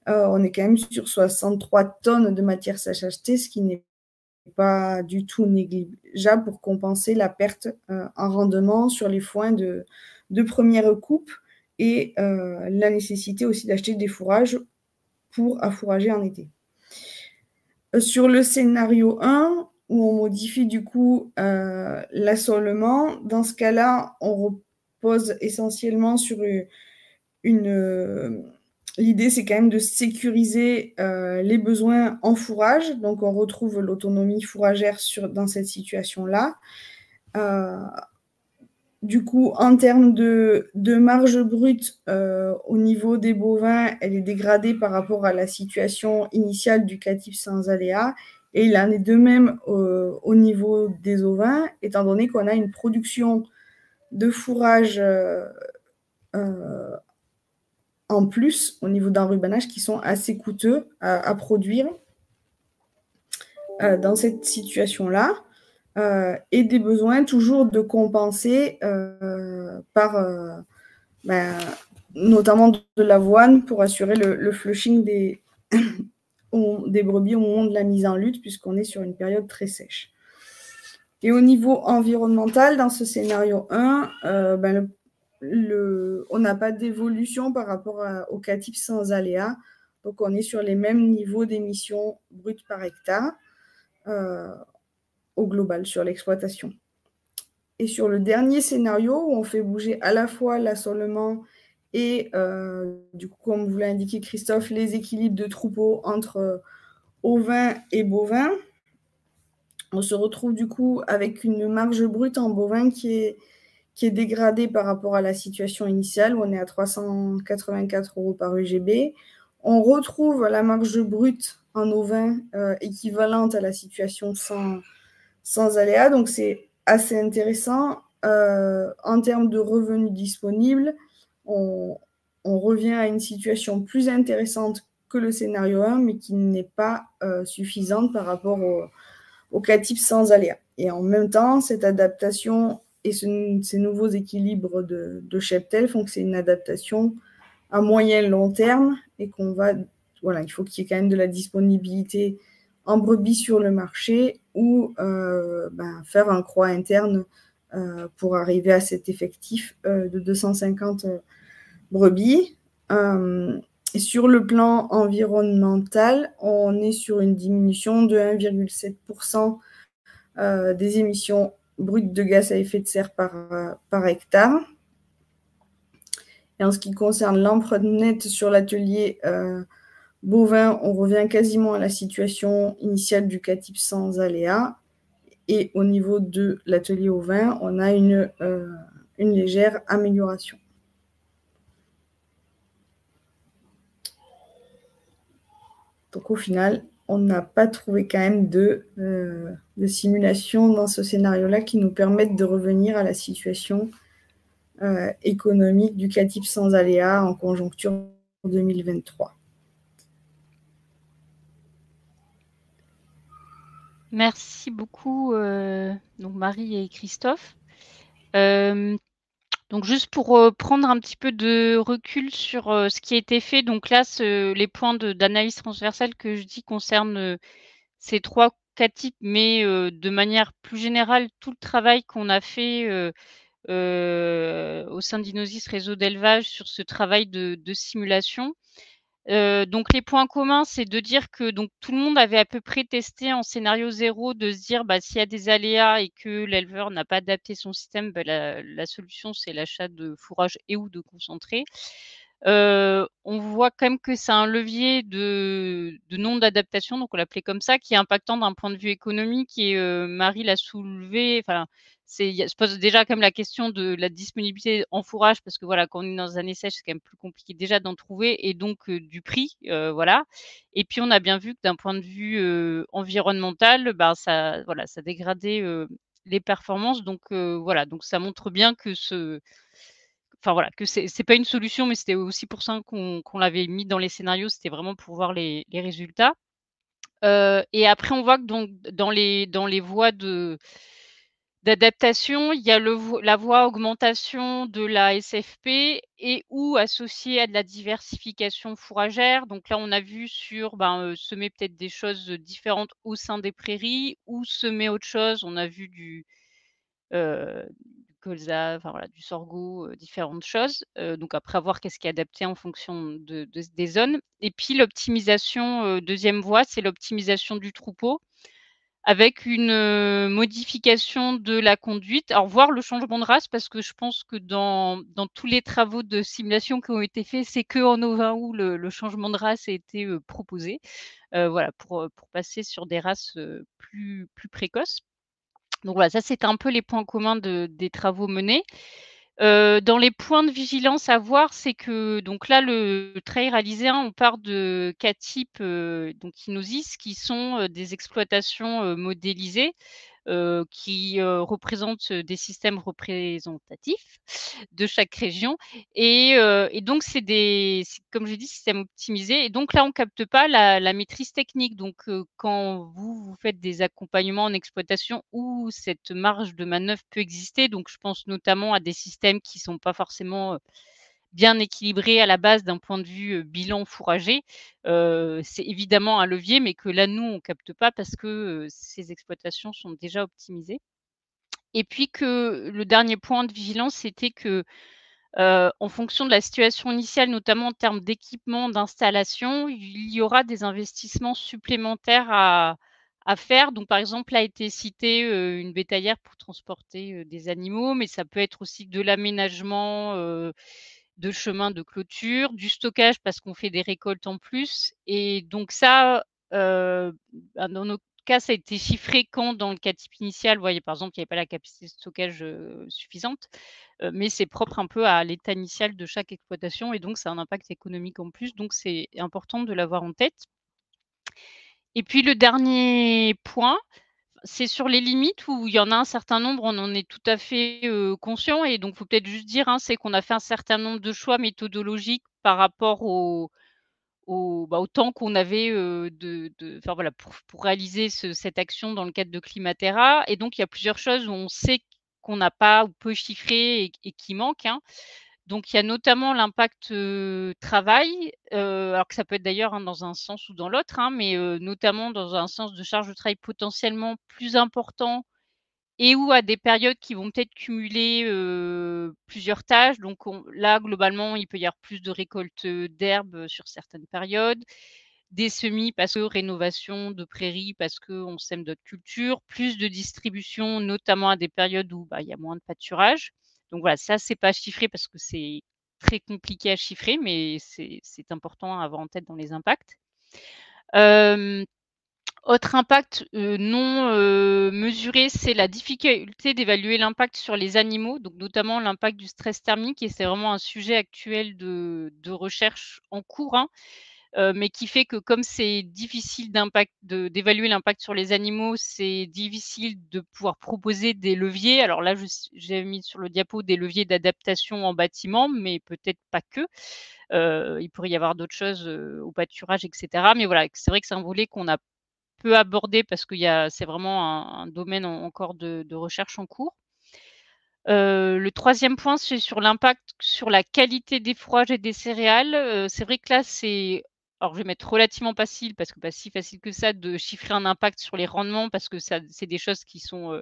On est quand même sur 63 tonnes de matière sèche achetée, ce qui n'est pas du tout négligeable pour compenser la perte en rendement sur les foins de première coupe et la nécessité aussi d'acheter des fourrages pour affourager en été. Sur le scénario 1, où on modifie du coup l'assolement, dans ce cas-là, on repose essentiellement sur l'idée, c'est quand même de sécuriser les besoins en fourrage. Donc, on retrouve l'autonomie fourragère dans cette situation-là. Du coup, en termes de marge brute, au niveau des bovins, elle est dégradée par rapport à la situation initiale du catif sans aléa. Et il en est de même au niveau des ovins, étant donné qu'on a une production de fourrage en plus au niveau d'enrubanage qui sont assez coûteux à produire dans cette situation-là. Et des besoins toujours de compenser par notamment de l'avoine pour assurer le flushing des brebis au moment de la mise en lutte, puisqu'on est sur une période très sèche. Et au niveau environnemental, dans ce scénario 1, on n'a pas d'évolution par rapport au catif sans aléa. Donc, on est sur les mêmes niveaux d'émissions brutes par hectare au global sur l'exploitation. Et sur le dernier scénario, où on fait bouger à la fois l'assolement et, du coup, comme vous l'a indiqué Christophe, les équilibres de troupeaux entre ovins et bovins, on se retrouve du coup avec une marge brute en bovin qui est dégradée par rapport à la situation initiale, où on est à 384 € par EGB. On retrouve la marge brute en ovin équivalente à la situation sans aléa. Donc, c'est assez intéressant. En termes de revenus disponibles, on revient à une situation plus intéressante que le scénario 1, mais qui n'est pas suffisante par rapport au catif sans aléa. Et en même temps, cette adaptation et ces nouveaux équilibres de cheptel font que c'est une adaptation à moyen long terme et qu'on va, voilà, il faut qu'il y ait quand même de la disponibilité en brebis sur le marché ou faire un croix interne pour arriver à cet effectif de 250 brebis. Et sur le plan environnemental, on est sur une diminution de 1,7% des émissions brutes de gaz à effet de serre par hectare. Et en ce qui concerne l'empreinte nette sur l'atelier bovin, on revient quasiment à la situation initiale du CATIP sans aléa. Et au niveau de l'atelier ovin, on a une légère amélioration. Donc au final, on n'a pas trouvé quand même de simulation dans ce scénario-là qui nous permette de revenir à la situation économique du CATIP sans aléa en conjoncture 2023. Merci beaucoup, donc Marie et Christophe. Donc juste pour prendre un petit peu de recul sur ce qui a été fait, donc là, les points d'analyse transversale que je dis concernent ces 3 CATIP, mais de manière plus générale, tout le travail qu'on a fait au sein d'Innosis Réseau d'élevage sur ce travail de simulation. Donc les points communs, c'est de dire que donc tout le monde avait à peu près testé en scénario 0 de se dire, s'il y a des aléas et que l'éleveur n'a pas adapté son système, la solution, c'est l'achat de fourrage et ou de concentré. On voit quand même que c'est un levier de non d'adaptation, donc on l'appelait comme ça, qui est impactant d'un point de vue économique et Marie l'a soulevé, enfin, se pose déjà quand même la question de la disponibilité en fourrage parce que voilà, quand on est dans un essai, c'est quand même plus compliqué déjà d'en trouver et donc du prix, voilà. Et puis on a bien vu que d'un point de vue environnemental, ça dégradait les performances. Donc voilà, donc ça montre bien que que c'est pas une solution, mais c'était aussi pour ça qu'on l'avait mis dans les scénarios, c'était vraiment pour voir les résultats. Et après on voit que donc dans les voies d'adaptation, il y a la voie augmentation de la SFP et ou associée à de la diversification fourragère. Donc là, on a vu sur, semer peut-être des choses différentes au sein des prairies ou semer autre chose. On a vu du colza, enfin voilà, du sorgho, différentes choses. Donc après, à voir qu'est-ce qui est adapté en fonction des zones. Et puis l'optimisation, 2e voie, c'est l'optimisation du troupeau avec une modification de la conduite. Alors voir le changement de race parce que je pense que dans tous les travaux de simulation qui ont été faits, c'est qu'en ovin où le changement de race a été proposé. Voilà, pour passer sur des races plus précoces. Donc voilà, ça c'était un peu les points communs des travaux menés. Dans les points de vigilance à voir, c'est que donc là, le travail réalisé, on part de CATIP, donc Innosis, qui sont des exploitations modélisées, qui représentent des systèmes représentatifs de chaque région. Et donc, c'est comme j'ai dit, systèmes optimisés. Et donc là, on ne capte pas la maîtrise technique. Donc, quand vous faites des accompagnements en exploitation où cette marge de manœuvre peut exister, donc je pense notamment à des systèmes qui ne sont pas forcément bien équilibrés à la base d'un point de vue bilan fourrager, c'est évidemment un levier, mais que là, nous, on ne capte pas parce que ces exploitations sont déjà optimisées. Et puis que le dernier point de vigilance, c'était que, en fonction de la situation initiale, notamment en termes d'équipement, d'installation, il y aura des investissements supplémentaires à faire. Donc, par exemple, là a été cité une bétaillère pour transporter des animaux, mais ça peut être aussi de l'aménagement de chemins de clôture, du stockage parce qu'on fait des récoltes en plus. Et donc ça, dans notre cas, ça a été chiffré quand dans le CATIP initial, vous voyez, par exemple, il n'y avait pas la capacité de stockage suffisante, mais c'est propre un peu à l'état initial de chaque exploitation et donc ça a un impact économique en plus, donc c'est important de l'avoir en tête. Et puis le dernier point, c'est sur les limites où il y en a un certain nombre, on en est tout à fait conscient et donc il faut peut-être juste dire, c'est qu'on a fait un certain nombre de choix méthodologiques par rapport au temps qu'on avait pour réaliser cette action dans le cadre de Climatera. Et donc il y a plusieurs choses où on sait qu'on n'a pas ou peu chiffrés et qui manquent, hein. Donc il y a notamment l'impact, travail, alors que ça peut être d'ailleurs, hein, dans un sens ou dans l'autre, hein, mais notamment dans un sens de charge de travail potentiellement plus important et ou à des périodes qui vont peut-être cumuler, plusieurs tâches. Donc là, globalement, il peut y avoir plus de récolte, d'herbes, sur certaines périodes, des semis parce que rénovation de prairies parce qu'on sème d'autres cultures, plus de distribution, notamment à des périodes où, bah, il y a moins de pâturage. Donc voilà, ça, c'est pas chiffré parce que c'est très compliqué à chiffrer, mais c'est important à avoir en tête dans les impacts. Hem Autre impact, non, mesuré, c'est la difficulté d'évaluer l'impact sur les animaux, donc notamment l'impact du stress thermique et c'est vraiment un sujet actuel de recherche en cours, hein, mais qui fait que comme c'est difficile d'évaluer l'impact sur les animaux, c'est difficile de pouvoir proposer des leviers. Alors là, j'ai mis sur le diapo des leviers d'adaptation en bâtiment, mais peut-être pas que. Il pourrait y avoir d'autres choses, au pâturage et cetera, mais voilà, c'est vrai que c'est un volet qu'on a peu abordé parce c'est vraiment un domaine encore de recherche en cours. Le 3e point, c'est sur l'impact sur la qualité des fourrages et des céréales. C'est vrai que là, alors je vais mettre relativement facile parce que pas si facile que ça de chiffrer un impact sur les rendements parce que c'est des choses qui sont,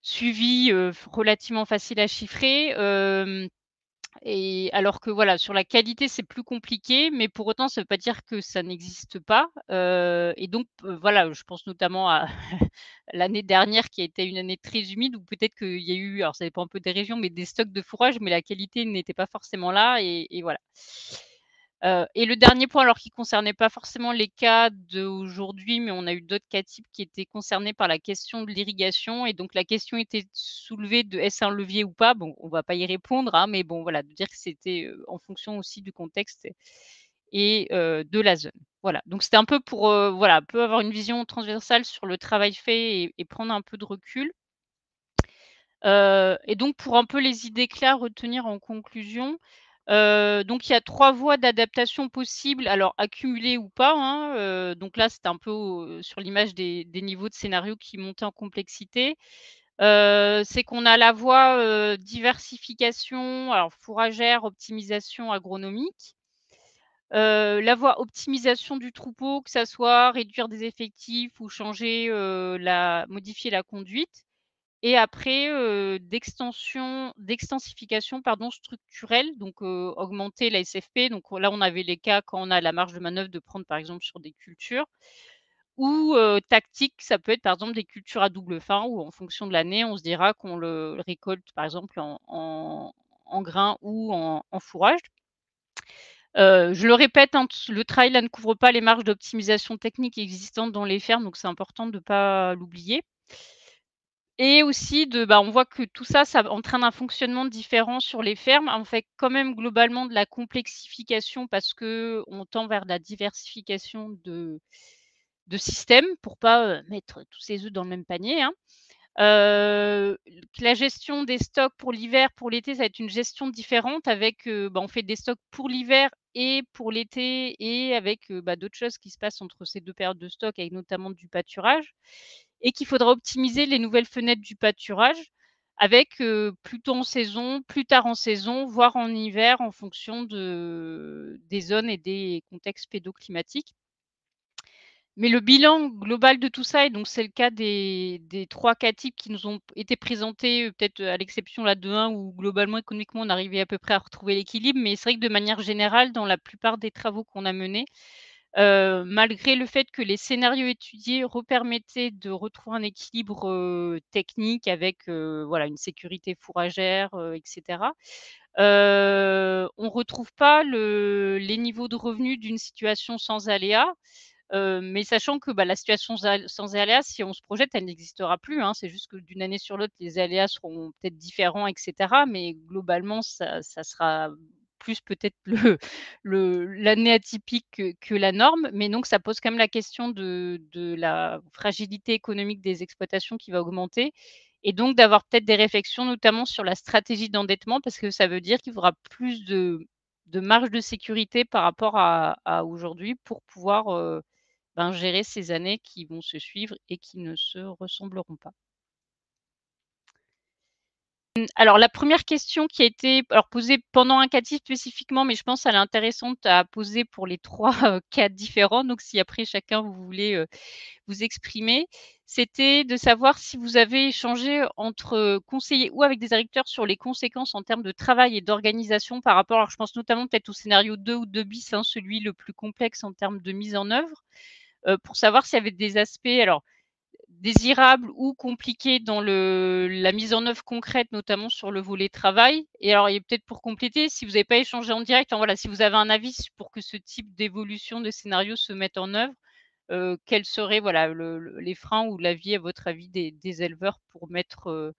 suivies, relativement faciles à chiffrer. Et alors que voilà, sur la qualité, c'est plus compliqué, mais pour autant, ça ne veut pas dire que ça n'existe pas, et donc voilà, je pense notamment à l'année dernière qui a été une année très humide où peut-être qu'il y a eu, alors ça dépend un peu des régions, mais des stocks de fourrage, mais la qualité n'était pas forcément là et voilà. Et le dernier point, alors qui concernait pas forcément les cas d'aujourd'hui, mais on a eu d'autres cas types qui étaient concernés par la question de l'irrigation et donc la question était soulevée de: «Est-ce un levier ou pas?» Bon, on va pas y répondre, hein, mais bon, voilà, de dire que c'était, en fonction aussi du contexte et de la zone. Voilà, donc c'était un peu pour, voilà, un peu avoir une vision transversale sur le travail fait et prendre un peu de recul. Et donc pour un peu les idées claires, retenir en conclusion, donc il y a 3 voies d'adaptation possibles, alors accumulées ou pas, hein, donc là, c'est un peu sur l'image des niveaux de scénario qui montaient en complexité. C'est qu'on a la voie, diversification, alors fourragère, optimisation agronomique. La voie optimisation du troupeau, que ça soit réduire des effectifs ou modifier la conduite. Et après, d'extensification pardon, structurelle, donc augmenter la SFP. Donc là, on avait les cas quand on a la marge de manœuvre de prendre, par exemple, sur des cultures ou tactique, ça peut être, par exemple, des cultures à double fin où en fonction de l'année, on se dira qu'on le récolte, par exemple, en grains ou en fourrage. Je le répète, hein, le trail là ne couvre pas les marges d'optimisation technique existantes dans les fermes, donc c'est important de ne pas l'oublier. Et aussi on voit que tout ça, ça entraîne un fonctionnement différent sur les fermes. On fait quand même globalement de la complexification parce qu'on tend vers la diversification de systèmes pour pas, mettre tous ses œufs dans le même panier, hein. Que la gestion des stocks pour l'hiver, pour l'été, ça va être une gestion différente avec, on fait des stocks pour l'hiver et pour l'été et avec, d'autres choses qui se passent entre ces 2 périodes de stock avec notamment du pâturage et qu'il faudra optimiser les nouvelles fenêtres du pâturage avec, plus tôt en saison, plus tard en saison, voire en hiver en fonction des zones et des contextes pédoclimatiques. Mais le bilan global de tout ça et donc c'est le cas des 3 cas types qui nous ont été présentés, peut-être, à l'exception là de 1 où globalement économiquement on arrivait à peu près à retrouver l'équilibre. Mais c'est vrai que de manière générale, dans la plupart des travaux qu'on a menés, malgré le fait que les scénarios étudiés permettaient de retrouver un équilibre, technique avec, voilà, une sécurité fourragère, et cetera. On retrouve pas les niveaux de revenus d'une situation sans aléas. Mais sachant que, la situation sans aléas, si on se projette, elle n'existera plus, hein. C'est juste que d'une année sur l'autre, les aléas seront peut-être différents et cetera, mais globalement, ça sera plus peut-être l'année atypique que la norme. Mais donc ça pose quand même la question de la fragilité économique des exploitations qui va augmenter et donc d'avoir peut-être des réflexions, notamment sur la stratégie d'endettement parce que ça veut dire qu'il faudra plus de marge de sécurité par rapport à aujourd'hui pour pouvoir, gérer ces années qui vont se suivre et qui ne se ressembleront pas. Alors la première question qui a été posée pendant un cas type spécifiquement, mais je pense elle est intéressante à poser pour les 3 cas différents. Donc si après chacun vous voulez, vous exprimer, c'était de savoir si vous avez échangé entre, conseillers ou avec des agriculteurs sur les conséquences en termes de travail et d'organisation par rapport, alors je pense notamment peut-être au scénario 2 ou 2 bis, hein, celui le plus complexe en termes de mise en œuvre, pour savoir s'il y avait des aspects alors désirables ou compliqués dans la mise en œuvre concrète, notamment sur le volet travail. Et alors, et peut-être pour compléter, si vous n'avez pas échangé en direct, voilà, si vous avez un avis pour que ce type d'évolution de scénario se mette en œuvre, quels seraient voilà, les freins ou l'avis, à votre avis, des éleveurs pour mettre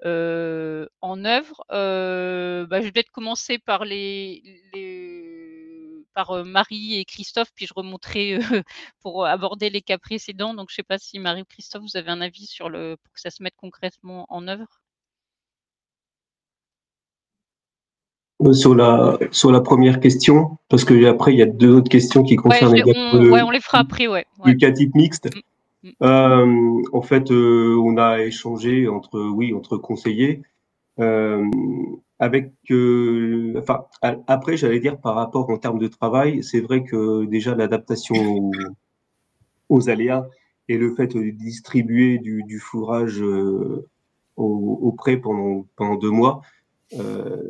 en œuvre? Je vais peut-être commencer par par Marie et Christophe, puis je remonterai pour aborder les cas précédents. Donc, je ne sais pas si Marie ou Christophe, vous avez un avis pour que ça se mette concrètement en œuvre? Sur la première question, parce que après il y a 2 autres questions qui concernent on les fera après, ouais. Du cas type mixte. En fait, on a échangé entre conseillers, avec, après, j'allais dire par rapport en termes de travail, c'est vrai que déjà l'adaptation aux aléas et le fait de distribuer du fourrage au pré pendant 2 mois,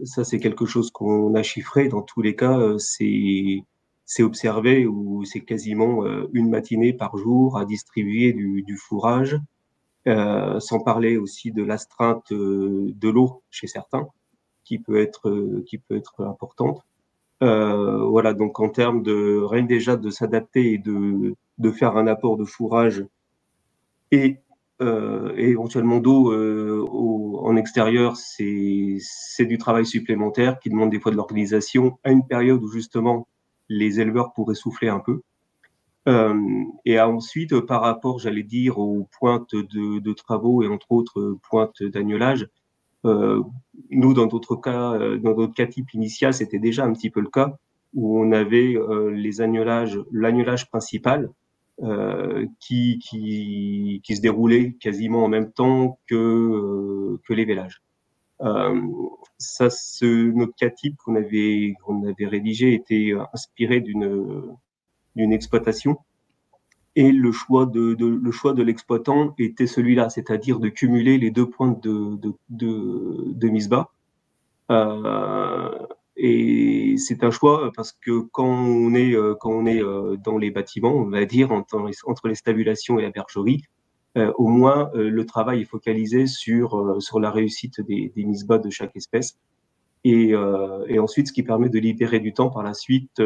ça c'est quelque chose qu'on a chiffré. Dans tous les cas, c'est observé ou c'est quasiment une matinée par jour à distribuer du fourrage, sans parler aussi de l'astreinte de l'eau chez certains, qui peut être importante. Voilà, donc en termes de rien déjà de s'adapter et de faire un apport de fourrage et éventuellement d'eau en extérieur, c'est du travail supplémentaire qui demande des fois de l'organisation à une période où justement les éleveurs pourraient souffler un peu. Et ensuite, par rapport, j'allais dire, aux pointes de travaux et entre autres pointes d'agnelage, nous, dans d'autres cas type initial, c'était déjà un petit peu le cas où on avait l'agnelage principal qui se déroulait quasiment en même temps que les vélages. Notre cas type qu'on avait rédigé était inspiré d'une exploitation. Et le choix de l'exploitant était celui-là, c'est-à-dire de cumuler les 2 pointes de mise bas. Et c'est un choix parce que quand on est dans les bâtiments, on va dire entre les stabulations et la bergerie, au moins le travail est focalisé sur la réussite des mises bas de chaque espèce. Et ensuite, ce qui permet de libérer du temps par la suite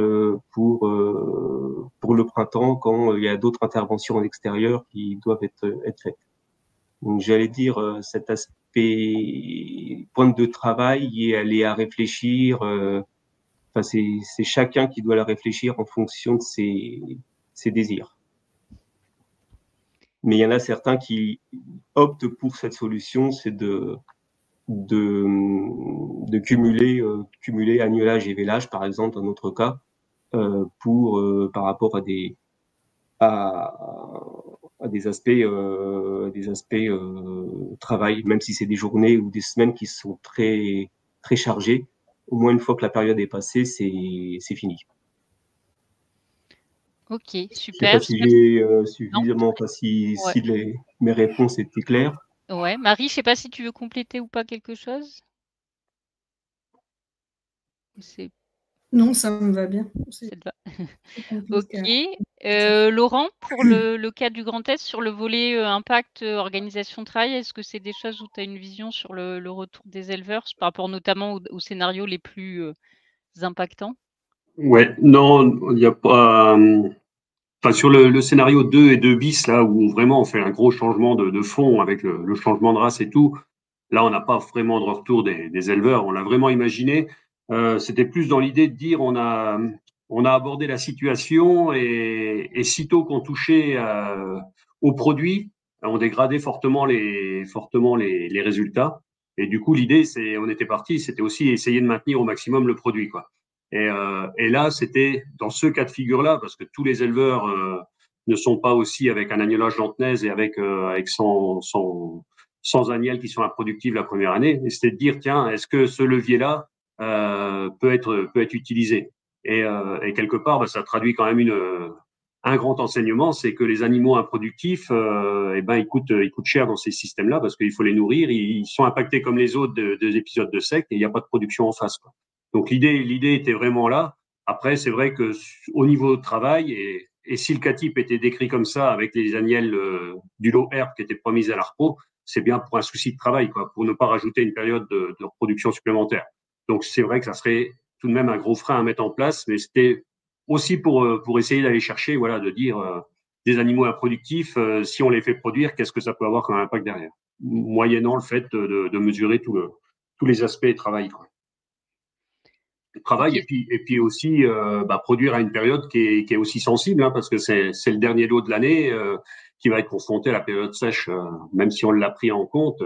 pour le printemps, quand il y a d'autres interventions en extérieur qui doivent être faites. Donc, j'allais dire, cet aspect pointe de travail et aller à réfléchir. C'est chacun qui doit la réfléchir en fonction de ses désirs. Mais il y en a certains qui optent pour cette solution, c'est de cumuler agnelage et vélage, par exemple, dans notre cas, par rapport à des aspects travail, même si c'est des journées ou des semaines qui sont très très chargées. Au moins une fois que la période est passée, c'est fini. Ok, super. Je sais pas si j'ai suffisamment, mes réponses étaient claires. Ouais, Marie, je sais pas si tu veux compléter ou pas quelque chose. Non, ça me va bien. Ça te va. Ok. Laurent, pour le cas du Grand Est, sur le volet impact organisation de travail, est-ce que c'est des choses où tu as une vision sur le retour des éleveurs par rapport notamment aux scénarios les plus impactants? Ouais, non, il n'y a pas. Enfin, sur le scénario 2 et 2 bis, là où vraiment on fait un gros changement de fond avec le changement de race et tout, là on n'a pas vraiment de retour des éleveurs. On l'a vraiment imaginé. C'était plus dans l'idée de dire on a abordé la situation et sitôt qu'on touchait aux produits, on dégradait fortement les résultats. Et du coup, l'idée, on était parti, c'était aussi essayer de maintenir au maximum le produit, quoi. Et là, c'était dans ce cas de figure-là, parce que tous les éleveurs ne sont pas aussi avec un agnelage lantenaise et avec sans agnelles qui sont improductives la première année. Et c'était de dire, tiens, est-ce que ce levier-là peut être utilisé? Et quelque part, ça traduit quand même un grand enseignement, c'est que les animaux improductifs, ils coûtent cher dans ces systèmes-là parce qu'il faut les nourrir. Ils sont impactés comme les autres des épisodes de sec et il n'y a pas de production en face, quoi. Donc l'idée était vraiment là. Après, c'est vrai que au niveau de travail, et si le CATIP était décrit comme ça, avec les agnelles du lot herbe qui étaient promises à la repos, c'est bien pour un souci de travail, quoi, pour ne pas rajouter une période de reproduction supplémentaire. Donc c'est vrai que ça serait tout de même un gros frein à mettre en place, mais c'était aussi pour essayer d'aller chercher, voilà, de dire des animaux improductifs, si on les fait produire, qu'est-ce que ça peut avoir comme impact derrière, moyennant le fait de mesurer tous les aspects travail, quoi. Travail, Ok. et puis aussi produire à une période qui est aussi sensible, hein, parce que c'est le dernier lot de l'année qui va être confronté à la période sèche, même si on l'a pris en compte.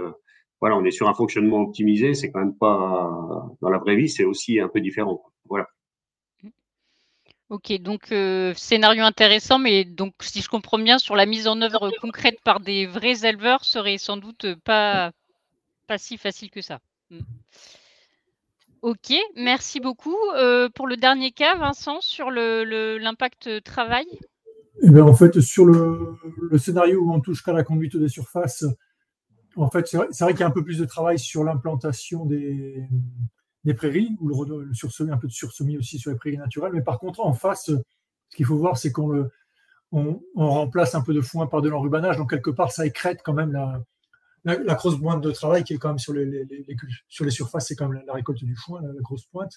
Voilà, on est sur un fonctionnement optimisé, c'est quand même pas dans la vraie vie, c'est aussi un peu différent. Voilà. Ok, donc scénario intéressant, mais donc si je comprends bien, sur la mise en œuvre concrète par des vrais éleveurs serait sans doute pas si facile que ça. Ok, merci beaucoup. Pour le dernier cas, Vincent, sur l'impact travail. Eh bien, en fait, sur le scénario où on touche qu'à la conduite des surfaces, en fait, c'est vrai qu'il y a un peu plus de travail sur l'implantation des prairies, ou le sursemis, un peu de sursemis aussi sur les prairies naturelles. Mais par contre, en face, ce qu'il faut voir, c'est qu'on remplace un peu de foin par de l'enrubanage. Donc, quelque part, ça écrète quand même la grosse pointe de travail qui est quand même sur les surfaces, c'est quand même la récolte du foin, la grosse pointe.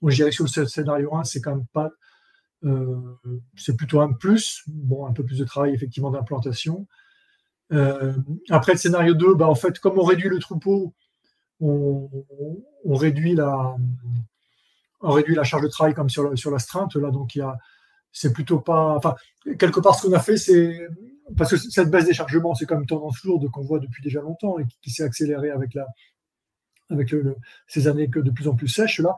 Donc, je dirais que sur le scénario 1, c'est quand même pas. C'est plutôt un plus. Bon, un peu plus de travail, effectivement, d'implantation. Après le scénario 2, en fait, comme on réduit le troupeau, on réduit la charge de travail comme sur l'astreinte. Là, donc c'est plutôt pas. Enfin, quelque part, ce qu'on a fait, c'est parce que cette baisse des chargements, c'est quand même tendance lourde qu'on voit depuis déjà longtemps et qui s'est accélérée avec ces années de plus en plus sèches là.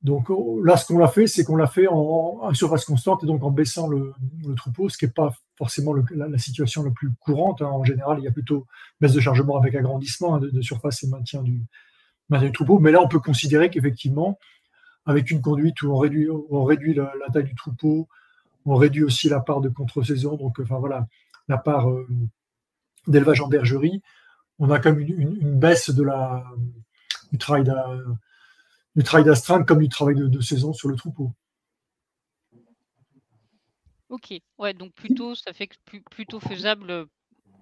Donc là, ce qu'on a fait, c'est qu'on l'a fait en surface constante et donc en baissant le troupeau, ce qui n'est pas forcément la situation la plus courante, hein. En général, il y a plutôt baisse de chargement avec agrandissement, hein, de surface et maintien du troupeau. Mais là, on peut considérer qu'effectivement, avec une conduite où on réduit la taille du troupeau, on réduit aussi la part de contre-saison, donc enfin voilà, la part d'élevage en bergerie, on a quand même une baisse du travail d'astreinte comme du travail de saison sur le troupeau. Ok, ouais, donc plutôt, ça fait que plutôt faisable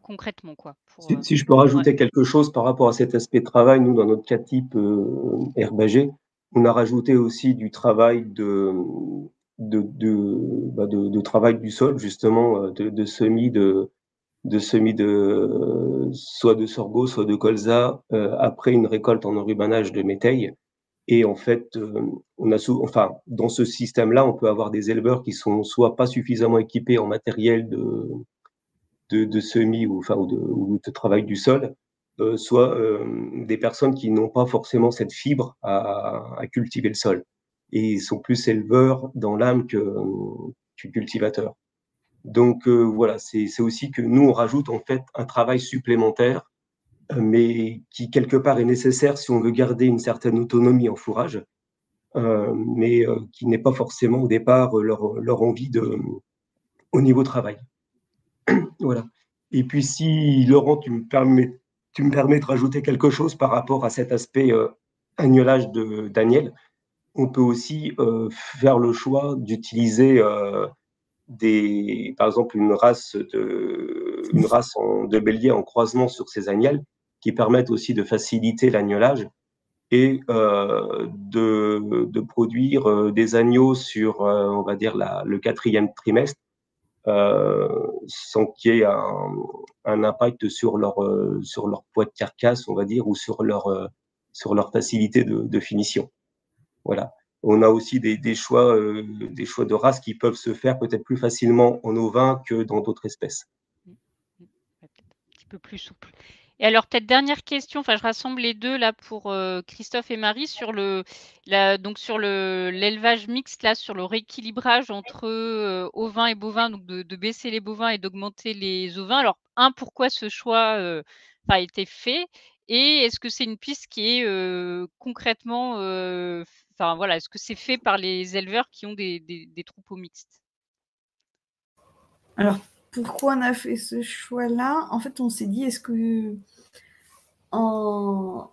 concrètement, quoi. Si je peux rajouter quelque chose par rapport à cet aspect de travail, nous, dans notre cas type herbagé, on a rajouté aussi du travail de travail du sol, justement, de semis soit de sorgho, soit de colza, après une récolte en enrubanage de métail. Et en fait, dans ce système-là, on peut avoir des éleveurs qui sont soit pas suffisamment équipés en matériel de semis ou de travail du sol, soit des personnes qui n'ont pas forcément cette fibre à cultiver le sol. Et ils sont plus éleveurs dans l'âme que cultivateurs. Donc voilà, c'est aussi que nous, on rajoute en fait un travail supplémentaire, mais qui quelque part est nécessaire si on veut garder une certaine autonomie en fourrage, mais qui n'est pas forcément au départ leur envie au niveau travail. Voilà. Et puis si, Laurent, tu me permets de rajouter quelque chose par rapport à cet aspect agnelage d'agnelle, on peut aussi faire le choix d'utiliser par exemple une race de bélier en croisement sur ces agnelles qui permettent aussi de faciliter l'agnelage et de produire des agneaux sur, on va dire, le 4e trimestre, sans qu'il y ait un impact sur leur poids de carcasse, on va dire, ou sur leur facilité de finition. Voilà. On a aussi des choix de races qui peuvent se faire peut-être plus facilement en ovin que dans d'autres espèces. Un petit peu plus souple. Et alors, peut-être dernière question, je rassemble les deux là pour Christophe et Marie sur l'élevage mixte, là, sur le rééquilibrage entre ovins et bovins, donc de baisser les bovins et d'augmenter les ovins. Alors, pourquoi ce choix a été fait? Et est-ce que c'est une piste qui est concrètement, enfin voilà, est-ce que c'est fait par les éleveurs qui ont des troupeaux mixtes? Alors, pourquoi on a fait ce choix-là? En fait, on s'est dit, est-ce que on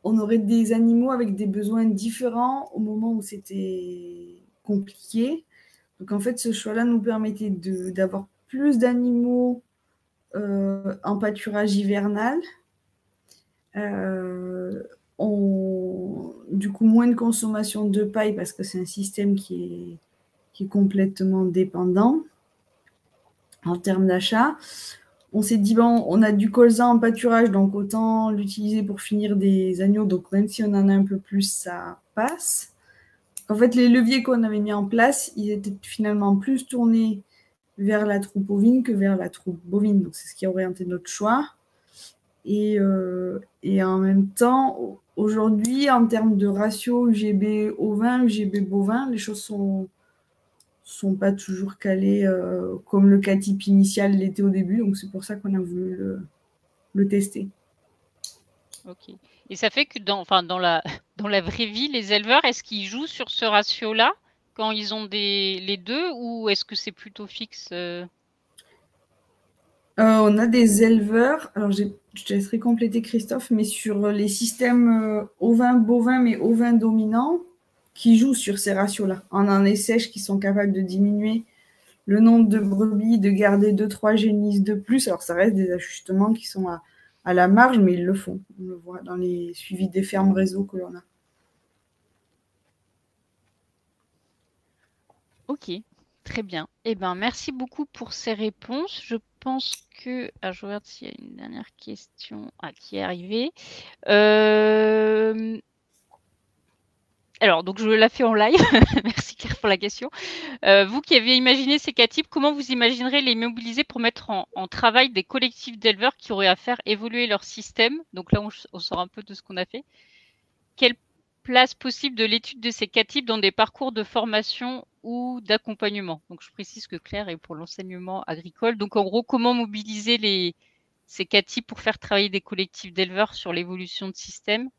aurait des animaux avec des besoins différents au moment où c'était compliqué? Donc, en fait, ce choix-là nous permettait d'avoir plus d'animaux en pâturage hivernal. Du coup, moins de consommation de paille parce que c'est un système qui est complètement dépendant en termes d'achat. On s'est dit, bon, on a du colza en pâturage, donc autant l'utiliser pour finir des agneaux. Donc, même si on en a un peu plus, ça passe. En fait, les leviers qu'on avait mis en place, ils étaient finalement plus tournés vers la troupe ovine que vers la troupe bovine. Donc, c'est ce qui a orienté notre choix. Et en même temps, aujourd'hui, en termes de ratio UGB ovin, UGB bovin, les choses sont pas toujours calées comme le cas type initial l'était au début. Donc, c'est pour ça qu'on a voulu le tester. OK. Et ça fait que dans la dans la vraie vie, les éleveurs, est-ce qu'ils jouent sur ce ratio-là quand ils ont les 2 ou est-ce que c'est plutôt fixe? On a des éleveurs, alors je te laisserai compléter Christophe, mais sur les systèmes ovin-bovin, mais ovin dominant, qui jouent sur ces ratios-là. On a des sèches qui sont capables de diminuer le nombre de brebis, de garder 2-3 génisses de plus. Alors ça reste des ajustements qui sont à la marge, mais ils le font. On le voit dans les suivis des fermes réseau que l'on a. OK, très bien. Eh ben, merci beaucoup pour ces réponses. Je pense que je regarde s'il y a une dernière question qui est arrivée. Alors donc je la fais en live. Merci Claire pour la question. Vous qui avez imaginé ces 4 types, comment vous imaginerez les mobiliser pour mettre en travail des collectifs d'éleveurs qui auraient à faire évoluer leur système? Donc là, on sort un peu de ce qu'on a fait. Quelle place possible de l'étude de ces 4 types dans des parcours de formation ou d'accompagnement? Donc je précise que Claire est pour l'enseignement agricole. Donc en gros, comment mobiliser ces 4 types pour faire travailler des collectifs d'éleveurs sur l'évolution de système?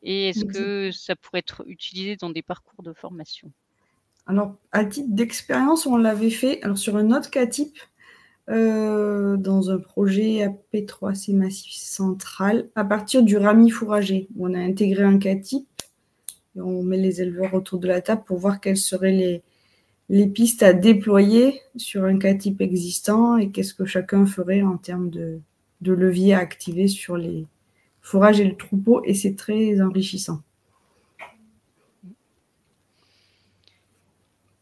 Et est-ce que ça pourrait être utilisé dans des parcours de formation? Alors, à titre d'expérience, on l'avait fait sur un autre cas type, dans un projet AP3C Massif Central, à partir du rami fourragé, où on a intégré un cas type et on met les éleveurs autour de la table pour voir quelles seraient les pistes à déployer sur un cas type existant et qu'est-ce que chacun ferait en termes de levier à activer sur les fourrages et le troupeau, et c'est très enrichissant.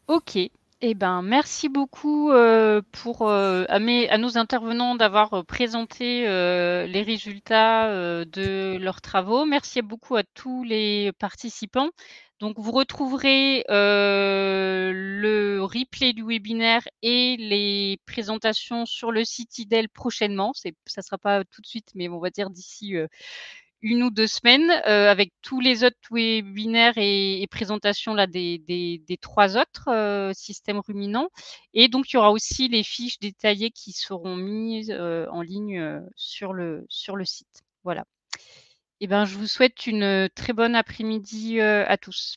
Ok, eh ben, merci beaucoup à nos intervenants d'avoir présenté les résultats de leurs travaux. Merci beaucoup à tous les participants. Donc, vous retrouverez le replay du webinaire et les présentations sur le site IDEL prochainement. Ça ne sera pas tout de suite, mais on va dire d'ici 1 ou 2 semaines, avec tous les autres webinaires et présentations là des 3 autres systèmes ruminants. Et donc, il y aura aussi les fiches détaillées qui seront mises en ligne sur le site. Voilà. Eh ben, je vous souhaite une très bonne après-midi à tous.